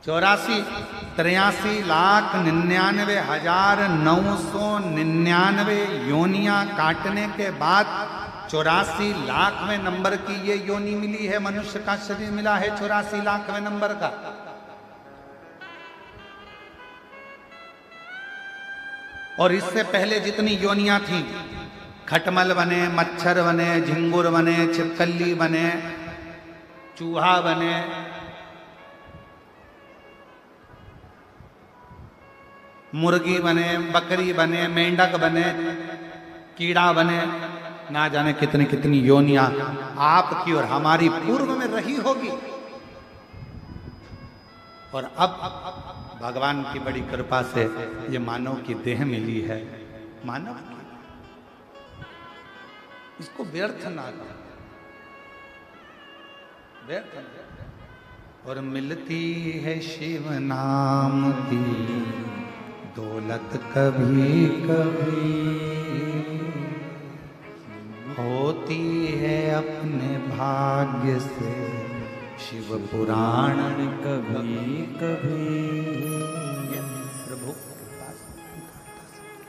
84,93,99,999 योनियां काटने के बाद 84,00,000वें नंबर की ये योनि मिली है। मनुष्य का शरीर मिला है 84,00,000वें नंबर का। और इससे पहले जितनी योनियां थी, खटमल बने, मच्छर बने, झिंगुर बने, छिपकली बने, चूहा बने, मुर्गी बने, बकरी बने, मेंढक बने, कीड़ा बने, ना जाने कितनी कितनी योनियां आपकी और हमारी पूर्व में रही होगी। और अब भगवान की बड़ी कृपा से ये मानव की देह मिली है। मानव की, इसको व्यर्थ ना करो, व्यर्थ ना। और मिलती है शिव नाम की दौलत कभी कभी, होती है अपने भाग्य से शिव पुराण कभी कभी प्रभु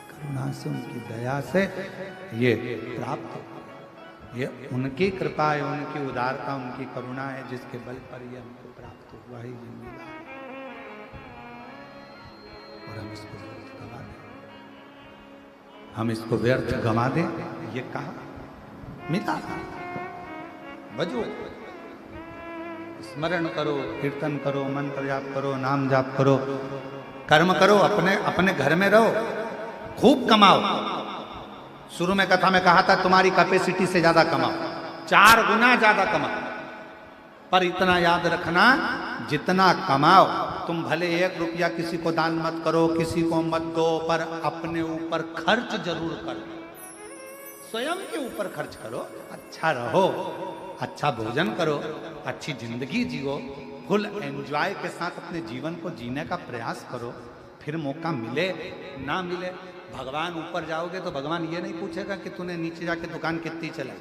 करुणा से, उनकी दया से ये प्राप्त हो। ये उनकी कृपा है, उनकी उदारता, उनकी करुणा है, जिसके बल पर ये हमको प्राप्त हुआ ही ये मिला। और हम इसको व्यर्थ गवा दें, हम इसको व्यर्थ गवा दें, ये कहा मिला। बजो, स्मरण करो, कीर्तन करो, मंत्र जाप करो, नाम जाप करो, कर्म करो, अपने अपने घर में रहो, खूब कमाओ। शुरू में कथा में कहा था तुम्हारी कैपेसिटी से ज्यादा कमाओ, 4 गुना ज्यादा कमाओ, पर इतना याद रखना जितना कमाओ तुम भले 1 रुपया किसी को दान मत करो, किसी को मत दो, पर अपने ऊपर खर्च जरूर करो, स्वयं के ऊपर खर्च करो। अच्छा रहो, अच्छा भोजन करो, अच्छी जिंदगी जियो, फुल एंजॉय के साथ अपने जीवन को जीने का प्रयास करो। फिर मौका मिले ना मिले, भगवान ऊपर जाओगे तो भगवान ये नहीं पूछेगा कि तूने नीचे जाके दुकान कितनी चलाई,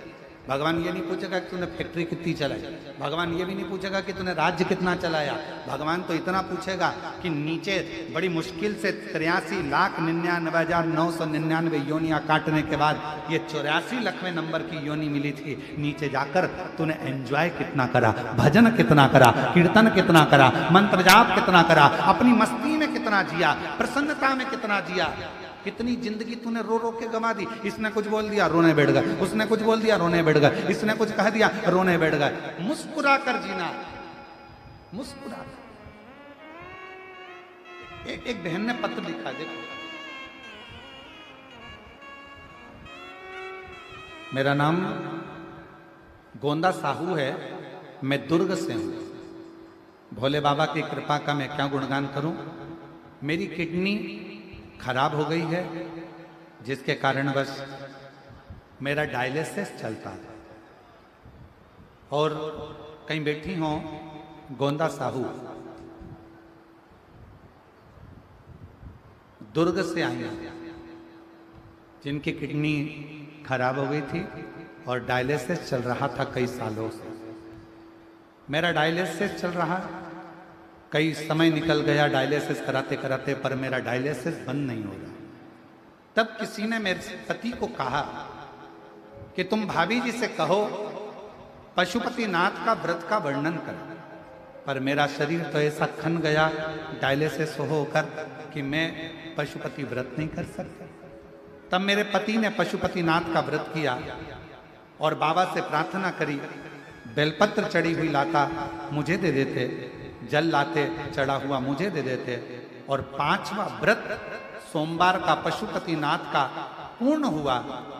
भगवान ये नहीं पूछेगा कि तूने फैक्ट्री कितनी चलाई, भगवान ये भी नहीं पूछेगा कि तूने राज्य कितना चलाया। भगवान तो इतना पूछेगा कि नीचे बड़ी मुश्किल से 83,99,999 योनियां काटने के बाद ये 84,00,000वें नंबर की योनि मिली थी। नीचे जाकर तूने एंजॉय कितना करा, भजन कितना करा, कीर्तन कितना करा, मंत्र जाप कितना करा, अपनी मस्ती में कितना जिया, प्रसन्नता में कितना जिया। कितनी जिंदगी तूने रो रो के गंवा दी। इसने कुछ बोल दिया रोने बैठ गए, उसने कुछ बोल दिया रोने बैठ गए, इसने कुछ कह दिया रोने बैठ गए। मुस्कुरा कर जीना, मुस्कुरा। एक बहन ने पत्र लिखा, देखो, मेरा नाम गोंदा साहू है, मैं दुर्ग से हूं। भोले बाबा की कृपा का मैं क्या गुणगान करूं। मेरी किडनी खराब हो गई है, जिसके कारणवश मेरा डायलिसिस चलता है। और कहीं बैठी हो गोंदा साहू, दुर्ग से आई हैं, जिनकी किडनी खराब हो गई थी और डायलिसिस चल रहा था कई सालों से। मेरा डायलिसिस चल रहा, कई समय निकल गया डायलिसिस कराते कराते, पर मेरा डायलिसिस बंद नहीं हो रहा। तब किसी ने मेरे पति को कहा कि तुम भाभी जी से कहो पशुपति नाथ का व्रत का वर्णन कर। पर मेरा शरीर तो ऐसा खन गया डायलिसिस होकर कि मैं पशुपति व्रत नहीं कर सकता। तब मेरे पति ने पशुपति नाथ का व्रत किया और बाबा से प्रार्थना करी, बेलपत्र चढ़ी हुई लाता मुझे दे देते, जल लाते चढ़ा हुआ मुझे दे देते, और 5वां व्रत सोमवार का पशुपति नाथ का पूर्ण हुआ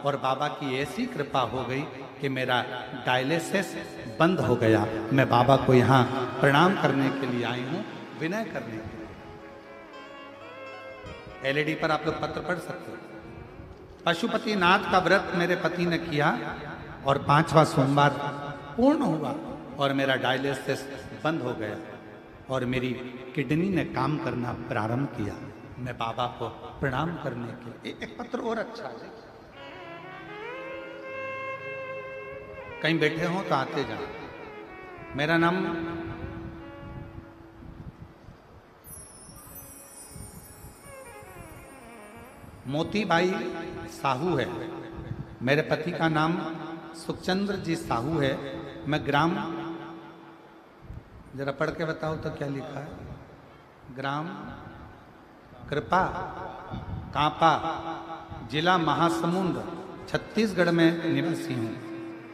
और बाबा की ऐसी कृपा हो गई कि मेरा डायलिसिस बंद हो गया। मैं बाबा को यहाँ प्रणाम करने के लिए आई हूँ, विनय करने के लिए। एलईडी पर आप लोग पत्र पढ़ सकते हो। पशुपति नाथ का व्रत मेरे पति ने किया और 5वां सोमवार पूर्ण हुआ और मेरा डायलिसिस बंद हो गया और मेरी किडनी ने काम करना प्रारंभ किया। मैं बाबा को प्रणाम करने के लिए एक पत्र और अच्छा है, कहीं बैठे हो तो आते जाओ। मेरा नाम मोतीबाई साहू है, मेरे पति का नाम सुखचंद्र जी साहू है। मैं ग्राम, जरा पढ़ के बताओ तो क्या लिखा है, ग्राम कृपा कांपा, जिला महासमुंद, छत्तीसगढ़ में निवासी हूँ।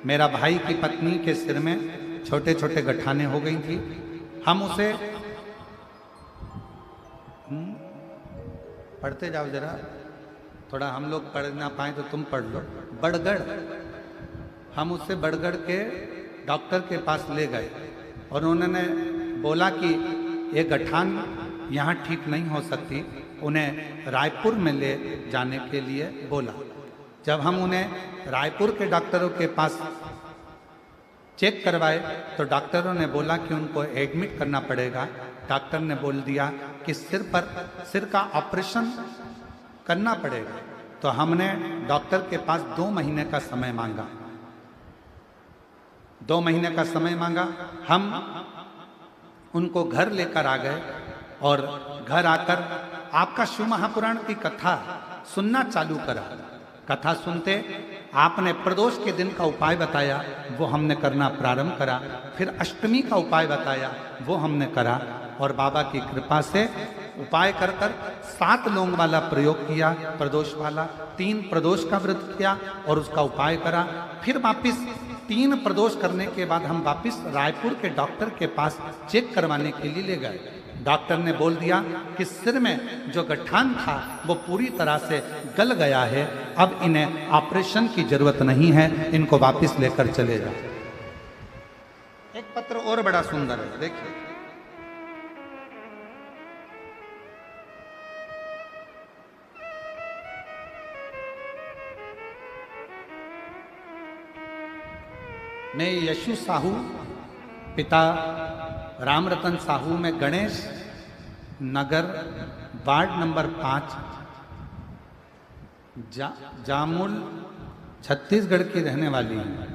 मेरा भाई की पत्नी के सिर में छोटे छोटे गठाने हो गई थी। हम उसे पढ़ते जाओ जरा, थोड़ा हम लोग पढ़ ना पाए तो तुम पढ़ लो। बड़गढ़, हम उससे बड़गढ़ के डॉक्टर के पास ले गए और उन्होंने बोला कि ये गठान यहाँ ठीक नहीं हो सकती, उन्हें रायपुर में ले जाने के लिए बोला। जब हम उन्हें रायपुर के डॉक्टरों के पास चेक करवाए तो डॉक्टरों ने बोला कि उनको एडमिट करना पड़ेगा। डॉक्टर ने बोल दिया कि सिर का ऑपरेशन करना पड़ेगा। तो हमने डॉक्टर के पास 2 महीने का समय मांगा। 2 महीने का समय मांगा। हम उनको घर लेकर आ गए और घर आकर आपका शिव महापुराण की कथा सुनना चालू करा। कथा सुनते आपने प्रदोष के दिन का उपाय बताया, वो हमने करना प्रारंभ करा। फिर अष्टमी का उपाय बताया, वो हमने करा। और बाबा की कृपा से उपाय कर कर 7 लौंग वाला प्रयोग किया, प्रदोष वाला 3 प्रदोष का व्रत किया और उसका उपाय करा। फिर वापिस 3 प्रदोष करने के बाद हम वापिस रायपुर के डॉक्टर के पास चेक करवाने के लिए ले गए। डॉक्टर ने बोल दिया कि सिर में जो गठान था वो पूरी तरह से गल गया है, अब इन्हें ऑपरेशन की जरूरत नहीं है, इनको वापस लेकर चले जाओ। एक पत्र और बड़ा सुंदर है, देखिए। मैं यशु साहू, पिता राम रतन साहू, में गणेश नगर वार्ड नंबर 5 जामुल छत्तीसगढ़ की रहने वाली हूँ।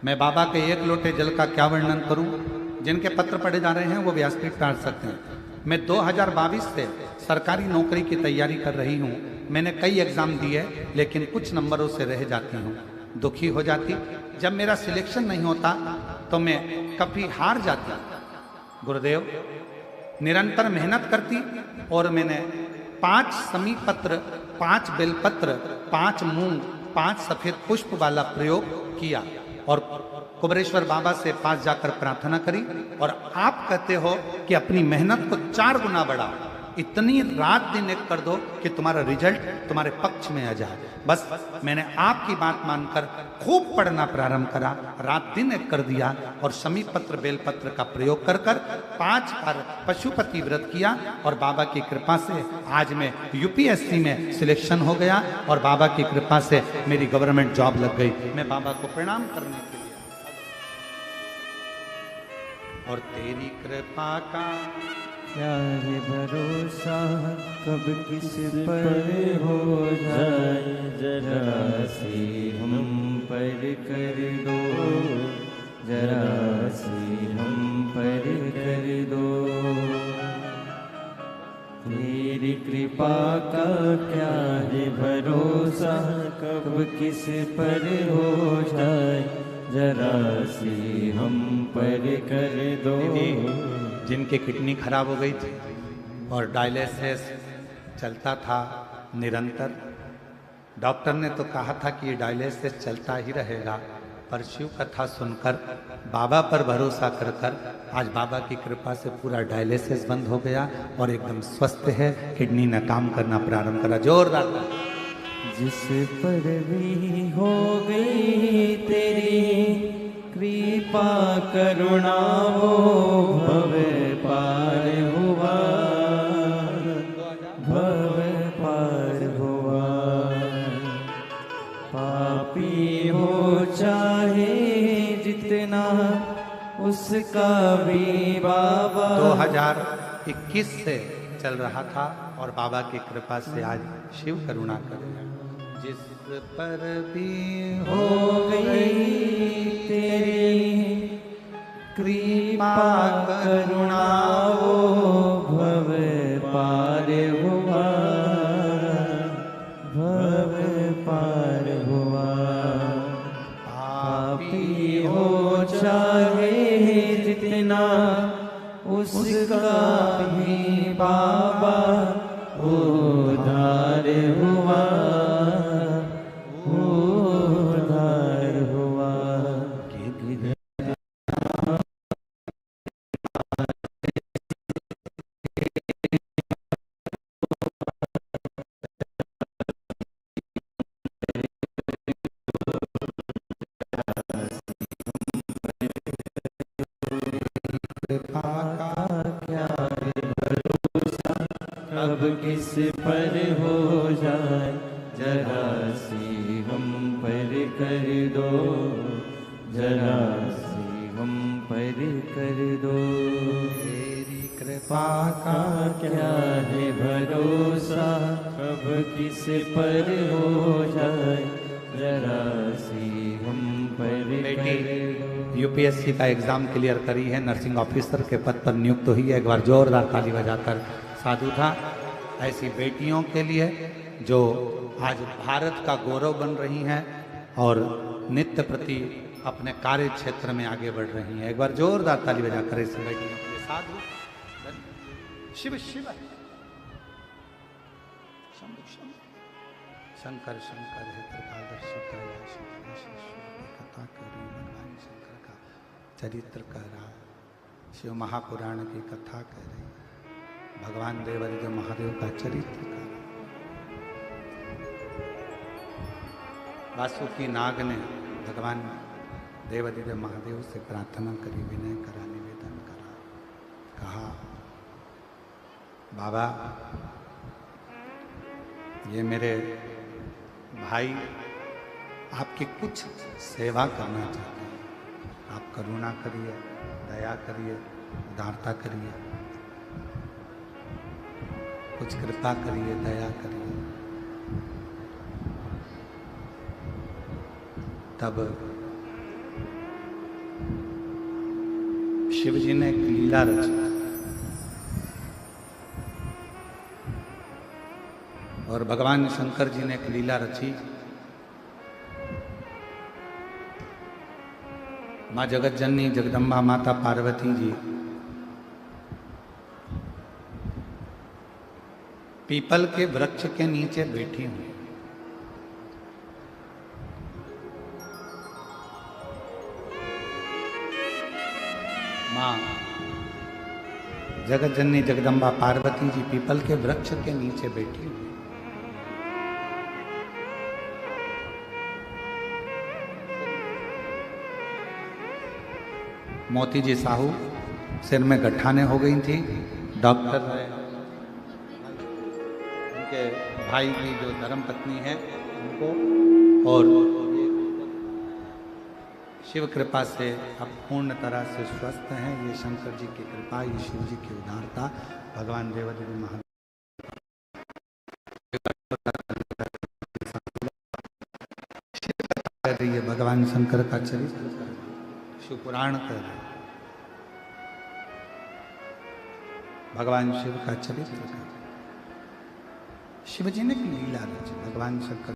मैं बाबा के 1 लोटे जल का क्या वर्णन करूँ। जिनके पत्र पढ़े जा रहे हैं वो व्यासपीठ पर आ सकते हैं। मैं 2022 से सरकारी नौकरी की तैयारी कर रही हूँ। मैंने कई एग्ज़ाम दिए लेकिन कुछ नंबरों से रह जाती हूँ, दुखी हो जाती। जब मेरा सिलेक्शन नहीं होता तो मैं कभी हार जाती। गुरुदेव, निरंतर मेहनत करती और मैंने 5 समी पत्र, 5 बेलपत्र, 5 मूंग, 5 सफेद पुष्प वाला प्रयोग किया और कुबरेश्वर बाबा से पास जाकर प्रार्थना करी। और आप कहते हो कि अपनी मेहनत को 4 गुना बढ़ाओ, इतनी रात दिन एक कर दो कि तुम्हारा रिजल्ट तुम्हारे पक्ष में आ जाए। बस मैंने आपकी बात मानकर खूब पढ़ना प्रारंभ करा, रात दिन एक कर दिया और समी पत्र बेलपत्र का प्रयोग कर कर 5 बार पशुपति व्रत किया और बाबा की कृपा से आज मैं यूपीएससी में सिलेक्शन हो गया और बाबा की कृपा से मेरी गवर्नमेंट जॉब लग गई। मैं बाबा को प्रणाम करने के लिए, और तेरी कृपा का क्या है भरोसा, कब किस पर हो जाए, जरा सी हम पर कर दो, जरा सी हम पर कर दो। तेरी कृपा का क्या है भरोसा, कब किस पर हो जाए, जरा सी हम पर कर दो। जिनकी किडनी खराब हो गई थी और डायलिसिस चलता था निरंतर, डॉक्टर ने तो कहा था कि ये डायलिसिस चलता ही रहेगा, पर शिव कथा सुनकर बाबा पर भरोसा कर कर आज बाबा की कृपा से पूरा डायलिसिस बंद हो गया और एकदम स्वस्थ है। किडनी ने काम करना प्रारंभ करा। जोरदार। जिस पर भी हो गई तेरी कृपा करुणा, वो भव पार हुआ, भव पार हुआ। पापी हो चाहे जितना उसका भी बाबा। 2021 से चल रहा था और बाबा की कृपा से आज शिव करुणा करेगा। जिस पर भी हो गई तेरी कृपा करुणा, वो भव पार हुआ, भव पार हुआ। पापी हो चाहे जितना उसका भी बाबा उद्धार हुआ, उद्धार हुआ। अब किस पर हो जाए, जरा सी हम पर कर दो, जरा सी हम पर कर दो। तेरी कृपा का क्या है भरोसा, अब किस पर हो जाए, जरा सी हम पर कर बेटी दो। यूपीएससी का एग्ज़ाम क्लियर करी है, नर्सिंग ऑफिसर के पद पर नियुक्त हुई है। एक बार जोरदार ताली बजाकर साधु था। ऐसी बेटियों के लिए जो आज भारत का गौरव बन रही हैं और नित्य प्रति अपने कार्य क्षेत्र में आगे बढ़ रही हैं। एक बार जोरदार ताली बजाकर ऐसी बेटियों के लिए साधु। शिव शिव शंभु शंभु शंकर शंकर है त्रिकालदर्शी कैलाशी कथा करी भगवान शंकर का चरित्र कह रहा, शिव महापुराण की कथा कह रही, भगवान देवादिदेव महादेव का चरित्र कह रहा। वासुकी नाग ने भगवान देवादिदेव महादेव से प्रार्थना करी, विनय करा, निवेदन करा, कहा बाबा ये मेरे भाई आपकी कुछ सेवा करना चाहते हैं, आप करुणा करिए, दया करिए, उदारता करिए, कुछ कृपा करिए, दया करिए। तब शिव जी ने एक लीला रची और भगवान शंकर जी ने एक लीला रची। माँ जगत जननी जगदम्बा माता पार्वती जी पीपल के वृक्ष के नीचे बैठी हुई। माँ जगत जननी जगदम्बा पार्वती जी पीपल के वृक्ष के नीचे बैठी हुई। मोती जी साहू सिर में गठाने हो गई थी। डॉक्टर उनके भाई की जो धर्मपत्नी है उनको, और शिव कृपा से अब पूर्ण तरह से स्वस्थ हैं। ये शंकर जी की कृपा, ये शिव जी की उदारता, भगवान देवादिदेव महादेव कर रही है, भगवान शंकर का चरित्र शिव पुराण कर रहे, भगवान शिव का चरित्र कर। शिव जी ने लीला रची, भगवान शंकर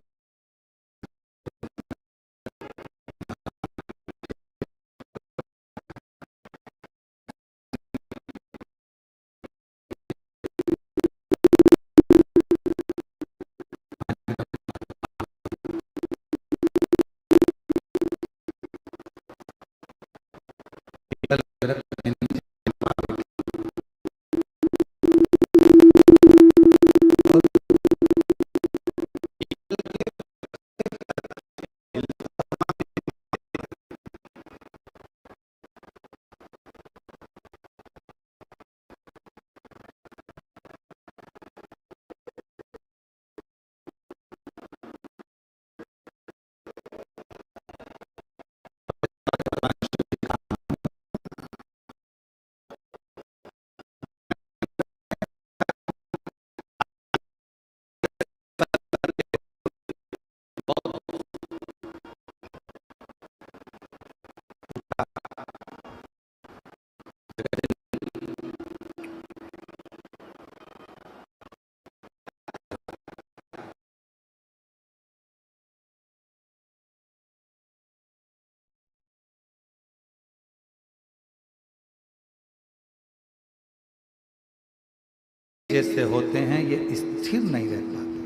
जैसे होते हैं, ये स्थिर नहीं रह पाते,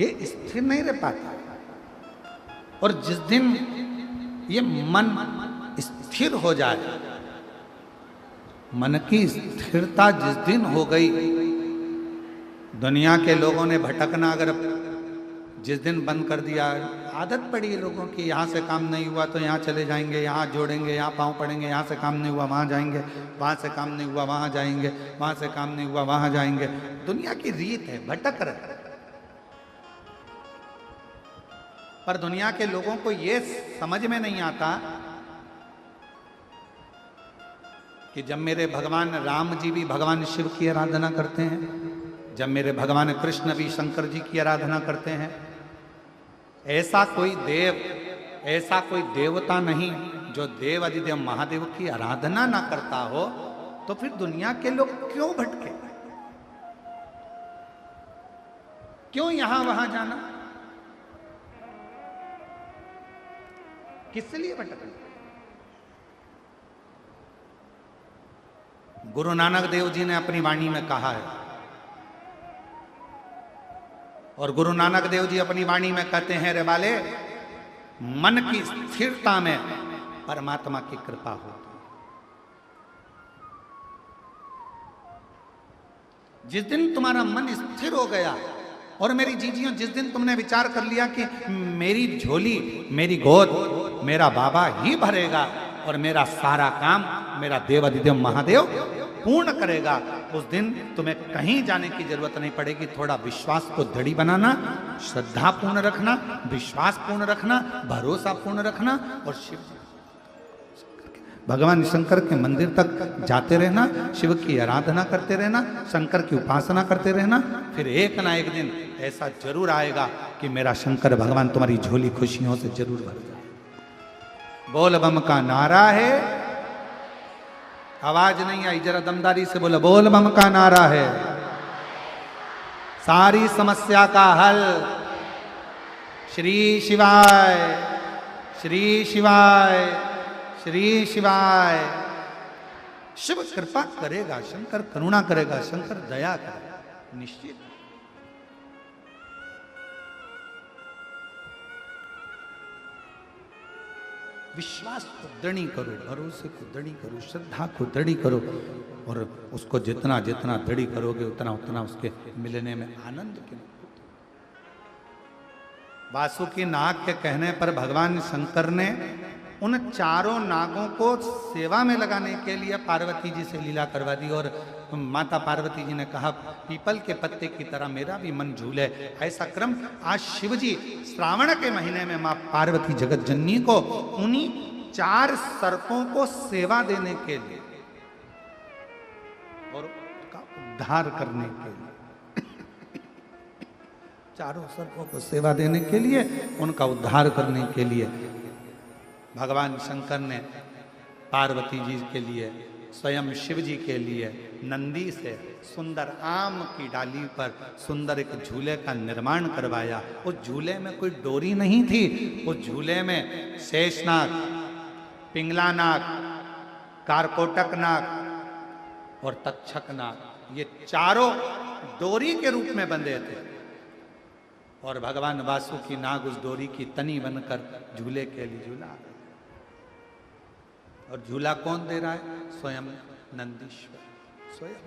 ये स्थिर नहीं रह पाता। और जिस दिन ये मन स्थिर हो जाए, मन की स्थिरता जिस दिन हो गई, दुनिया के लोगों ने भटकना अगर जिस दिन बंद कर दिया, आदत पड़ी है लोगों की, यहाँ से काम नहीं हुआ तो यहाँ चले जाएंगे, यहाँ जोड़ेंगे, यहाँ पाँव पड़ेंगे, यहाँ से काम नहीं हुआ वहाँ जाएंगे, वहाँ से काम नहीं हुआ वहाँ जाएंगे, वहाँ से काम नहीं हुआ वहाँ जाएंगे। दुनिया की रीत है, भटक रहे। पर दुनिया के लोगों को ये समझ में नहीं आता कि जब मेरे भगवान राम जी भी भगवान शिव की आराधना करते हैं, जब मेरे भगवान कृष्ण भी शंकर जी की आराधना करते हैं, ऐसा कोई देव, ऐसा कोई देवता नहीं जो देव अधिदेव महादेव की आराधना ना करता हो, तो फिर दुनिया के लोग क्यों भटके, क्यों यहां वहां जाना, किस लिए भटकना। गुरु नानक देव जी ने अपनी वाणी में कहा है, और गुरु नानक देव जी अपनी वाणी में कहते हैं, रे बाले, मन की स्थिरता में परमात्मा की कृपा होती है। जिस दिन तुम्हारा मन स्थिर हो गया, और मेरी जीजियों, जिस दिन तुमने विचार कर लिया कि मेरी झोली, मेरी गोद मेरा बाबा ही भरेगा और मेरा सारा काम मेरा देवाधिदेव महादेव पूर्ण करेगा, उस दिन तुम्हें कहीं जाने की जरूरत नहीं पड़ेगी। थोड़ा विश्वास को दृढ़ बनाना, श्रद्धा पूर्ण रखना, विश्वास पूर्ण रखना, भरोसा पूर्ण रखना, और शिव भगवान शंकर के मंदिर तक जाते रहना, शिव की आराधना करते रहना, शंकर की उपासना करते रहना। फिर एक ना एक दिन ऐसा जरूर आएगा कि मेरा शंकर भगवान तुम्हारी झोली खुशियों से जरूर भर जाए। बोल बम का नारा है, आवाज नहीं आई, जरा दमदारी से बोलो, बोल बम का नारा है। सारी समस्या का हल श्री शिवाय, श्री शिवाय, श्री शिवाय। शिव कृपा करेगा, शंकर करुणा करेगा, शंकर दया करेगा, निश्चित। विश्वास को दृढ़ करो, भरोसे को दृढ़ करो, श्रद्धा को दृढ़ करो, और उसको जितना जितना दृढ़ करोगे उतना उतना उसके मिलने में आनंद के। वासुकी नाग के कहने पर भगवान शंकर ने उन चारों नागों को सेवा में लगाने के लिए पार्वती जी से लीला करवा दी, और माता पार्वती जी ने कहा, पीपल के पत्ते की तरह मेरा भी मन झूले। ऐसा क्रम आज शिव जी श्रावण के महीने में मां पार्वती जगत जननी को उन्हीं 4 सर्पों को सेवा देने के लिए और उसका उद्धार करने के लिए, चारों सर्पों को सेवा देने के लिए, उनका उद्धार करने के लिए भगवान शंकर ने पार्वती जी के लिए, स्वयं शिव जी के लिए नंदी से सुंदर आम की डाली पर सुंदर एक झूले का निर्माण करवाया। उस झूले में कोई डोरी नहीं थी, उस झूले में शेषनाग, पिंगला नाग, कारकोटक नाग और तक्षक नाग, ये चारों डोरी के रूप में बंधे थे, और भगवान वासुकी नाग उस डोरी की तनी बनकर झूले के लिए झूला। और झूला कौन दे रहा है? स्वयं नंदीश्वर, स्वयं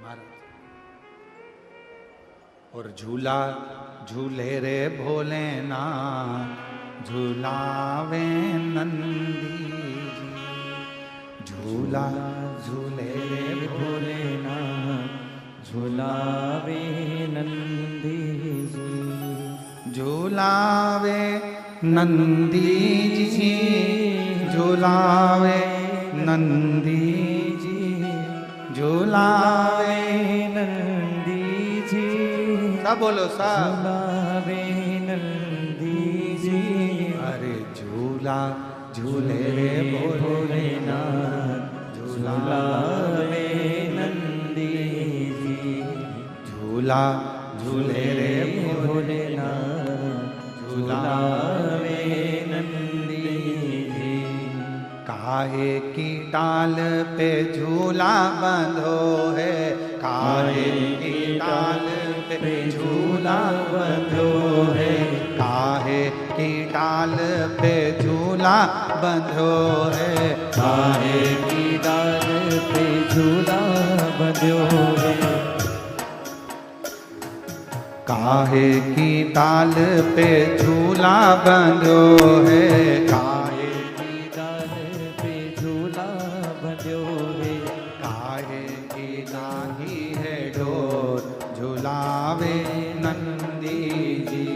महाराज। और झूला झूले रे भोलेनाथ, झूलावे नंदी जी, झूला झूले रे भोलेनाथ, झूलावे नंदी जी, झूलावे नंदी जी, झूलावे नंदी जी, झूलावे नंदी जी, सब बोलो सब, झूलावे नंदी जी। अरे झूला झूले रे भोलेनाथ, झूलावे नंदी जी, झूला झूले रे भोलेनाथ, झूलावे नंदी जी। काहे की डाल पे झूला बंधो है, काहे की डाल पे झूला बंधो है, काहे की डाल पे झूला बंधो है, काहे की डाल पे झूला बंधो है, काहे की डाल पे झूला बंधो है, काहे की डाल पे झूला बंधो है, काहे की नाही है डोर झूलावे नंदी जी,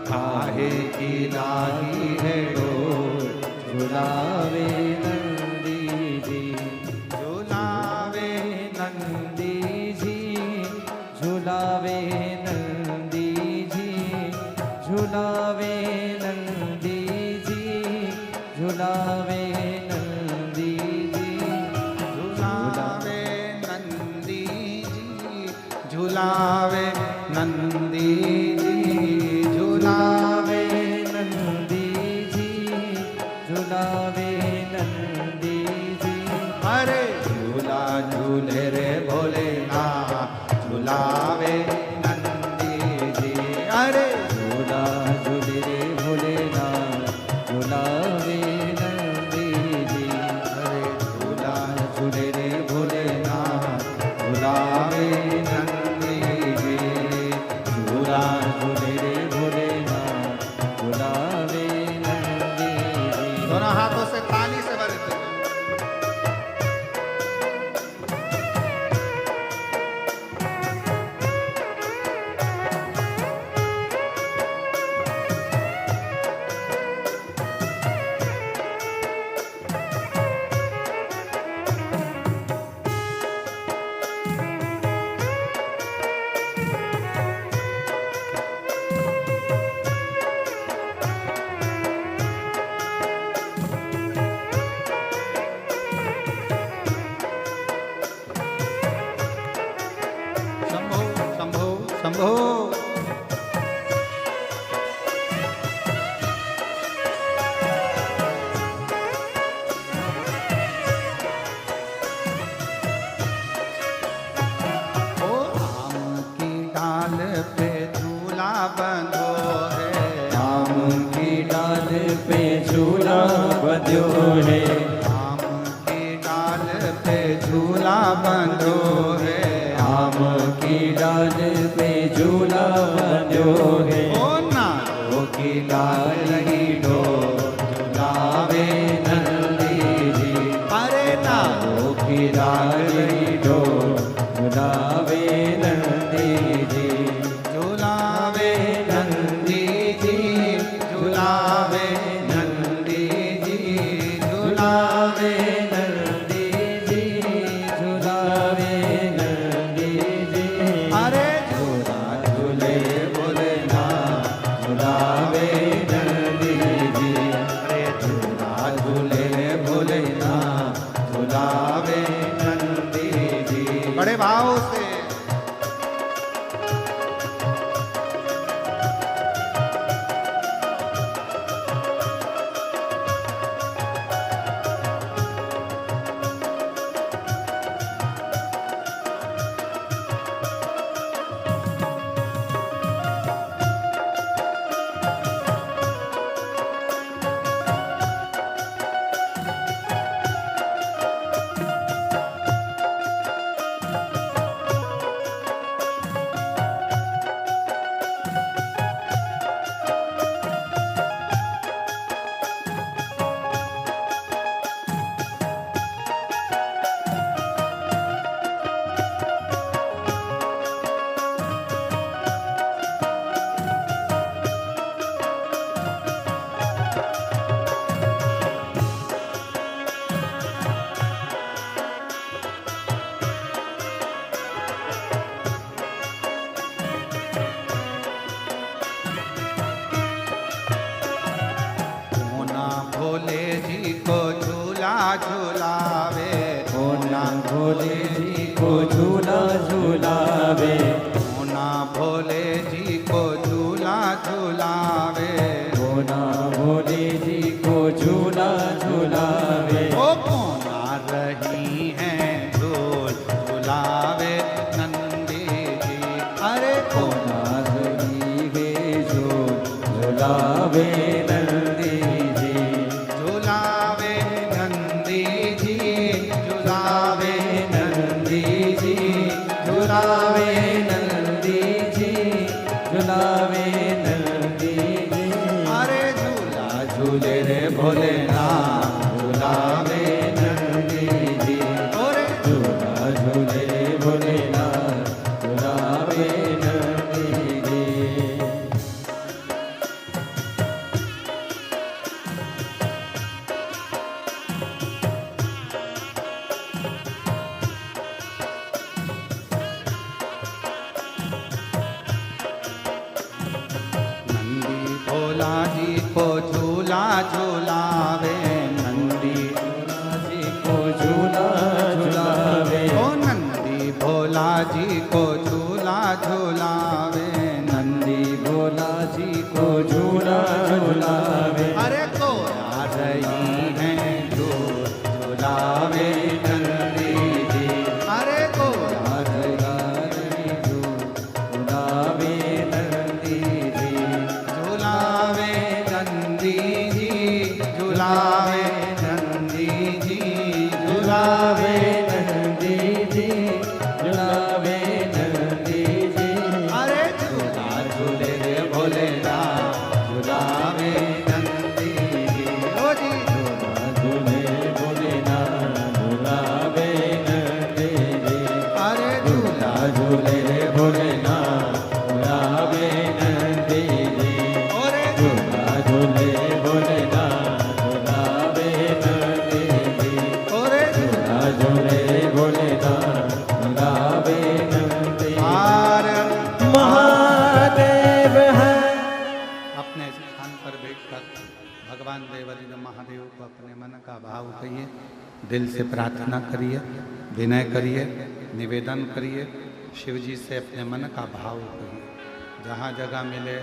काहे की नाही है डोर झूलावे नंदी जी, झूलावे नंदी जी, झूलावे नंदी जी, झूलावे नंदी जी, झुलावे नंदी जी, झुलावे नंदी जी, झुलावे नंदी जी, झुलावे नंदी जी। अरे झूला झूले रे भोलेनाथ, झुलावे नंदी जी। अरे झूला झूले रे भोलेनाथ, झुलावे नंदी जी। अरे झूला झूले रे भोलेनाथ, झुलावे नंदी जी, झूला झूले रे भोलेनाथ, झुलावे नंदी जी। दोनों हाथों से ताली से भर दो। शंभो शंभो शंभो। ओ आम की डाल पे झूला बंधो है, आम की डाल पे झूला बंधो है, आम की डाल पे झूला बंधो है। आम की डाल पे झूला बंधो है। ओ नागो की डाल ही डो झुलावे नंदी जी। अरे नागो की डाल ही डो झुलावे नंदी जी, झुलावे नंदी जी, झुलावे नंदी जी, झुलावे नंदी जी, झुलावे नंदी जी। अरे झूला झूले भोलेनाथ, झुलावे नंदी जी। अरे झूला झूले भोलेनाथ, झुलावे नंदी जी। बड़े भाव से भोले जी को झूला झूलावे, होना भोले जी को झूला झूलावे, होना भोले जी को झूला झूलावे। होना भोले जी को झूला झूलावे। ओ कोना रही हैं झूल झूलावे नंदी जी। अरे कोना होना रही गे झूलावे नंदी जी, झूलावे नंदी जी, झूलावे नंदी जी, झूलावे नंदी जी, झूलावे नंदी जी। अरे झूला झूले रे भोलेनाथ, झूलावे नंदी जी। अरे झूला झूले भोलेनाथ, झूलावे नंदी जी। नंदी भोला जी को झूला झूलावे, नंदी झूलावे नंदी जी। अरे गोरा झूलावे नंदी जी, झूलावे नंदी जी, झूलावे नंदी जी, झूलावे नंदी जी, झूलावे नंदी जी। अरे झूला झूले रे भोलेनाथ, झूलावे नंदी जी। ओ जी झूले भोलेनाथ, झूलावे नंदी जी। अरे झूला झूले भोलेनाथ, झूलावे नंदी जी। ओरे झूले भोलेनाथ, झूलावे नंदी जी। ओरे झूले भोलेनाथ, झूलावे नंदी जी। आर महादेव है। अपने स्थान पर बैठकर भगवान देवरिंद्र महादेव को अपने मन का भाव कहिए, दिल से प्रार्थना करिए, विनय करिए, निवेदन करिए, शिव जी से अपने मन का भाव कहिए। जहाँ जगह मिले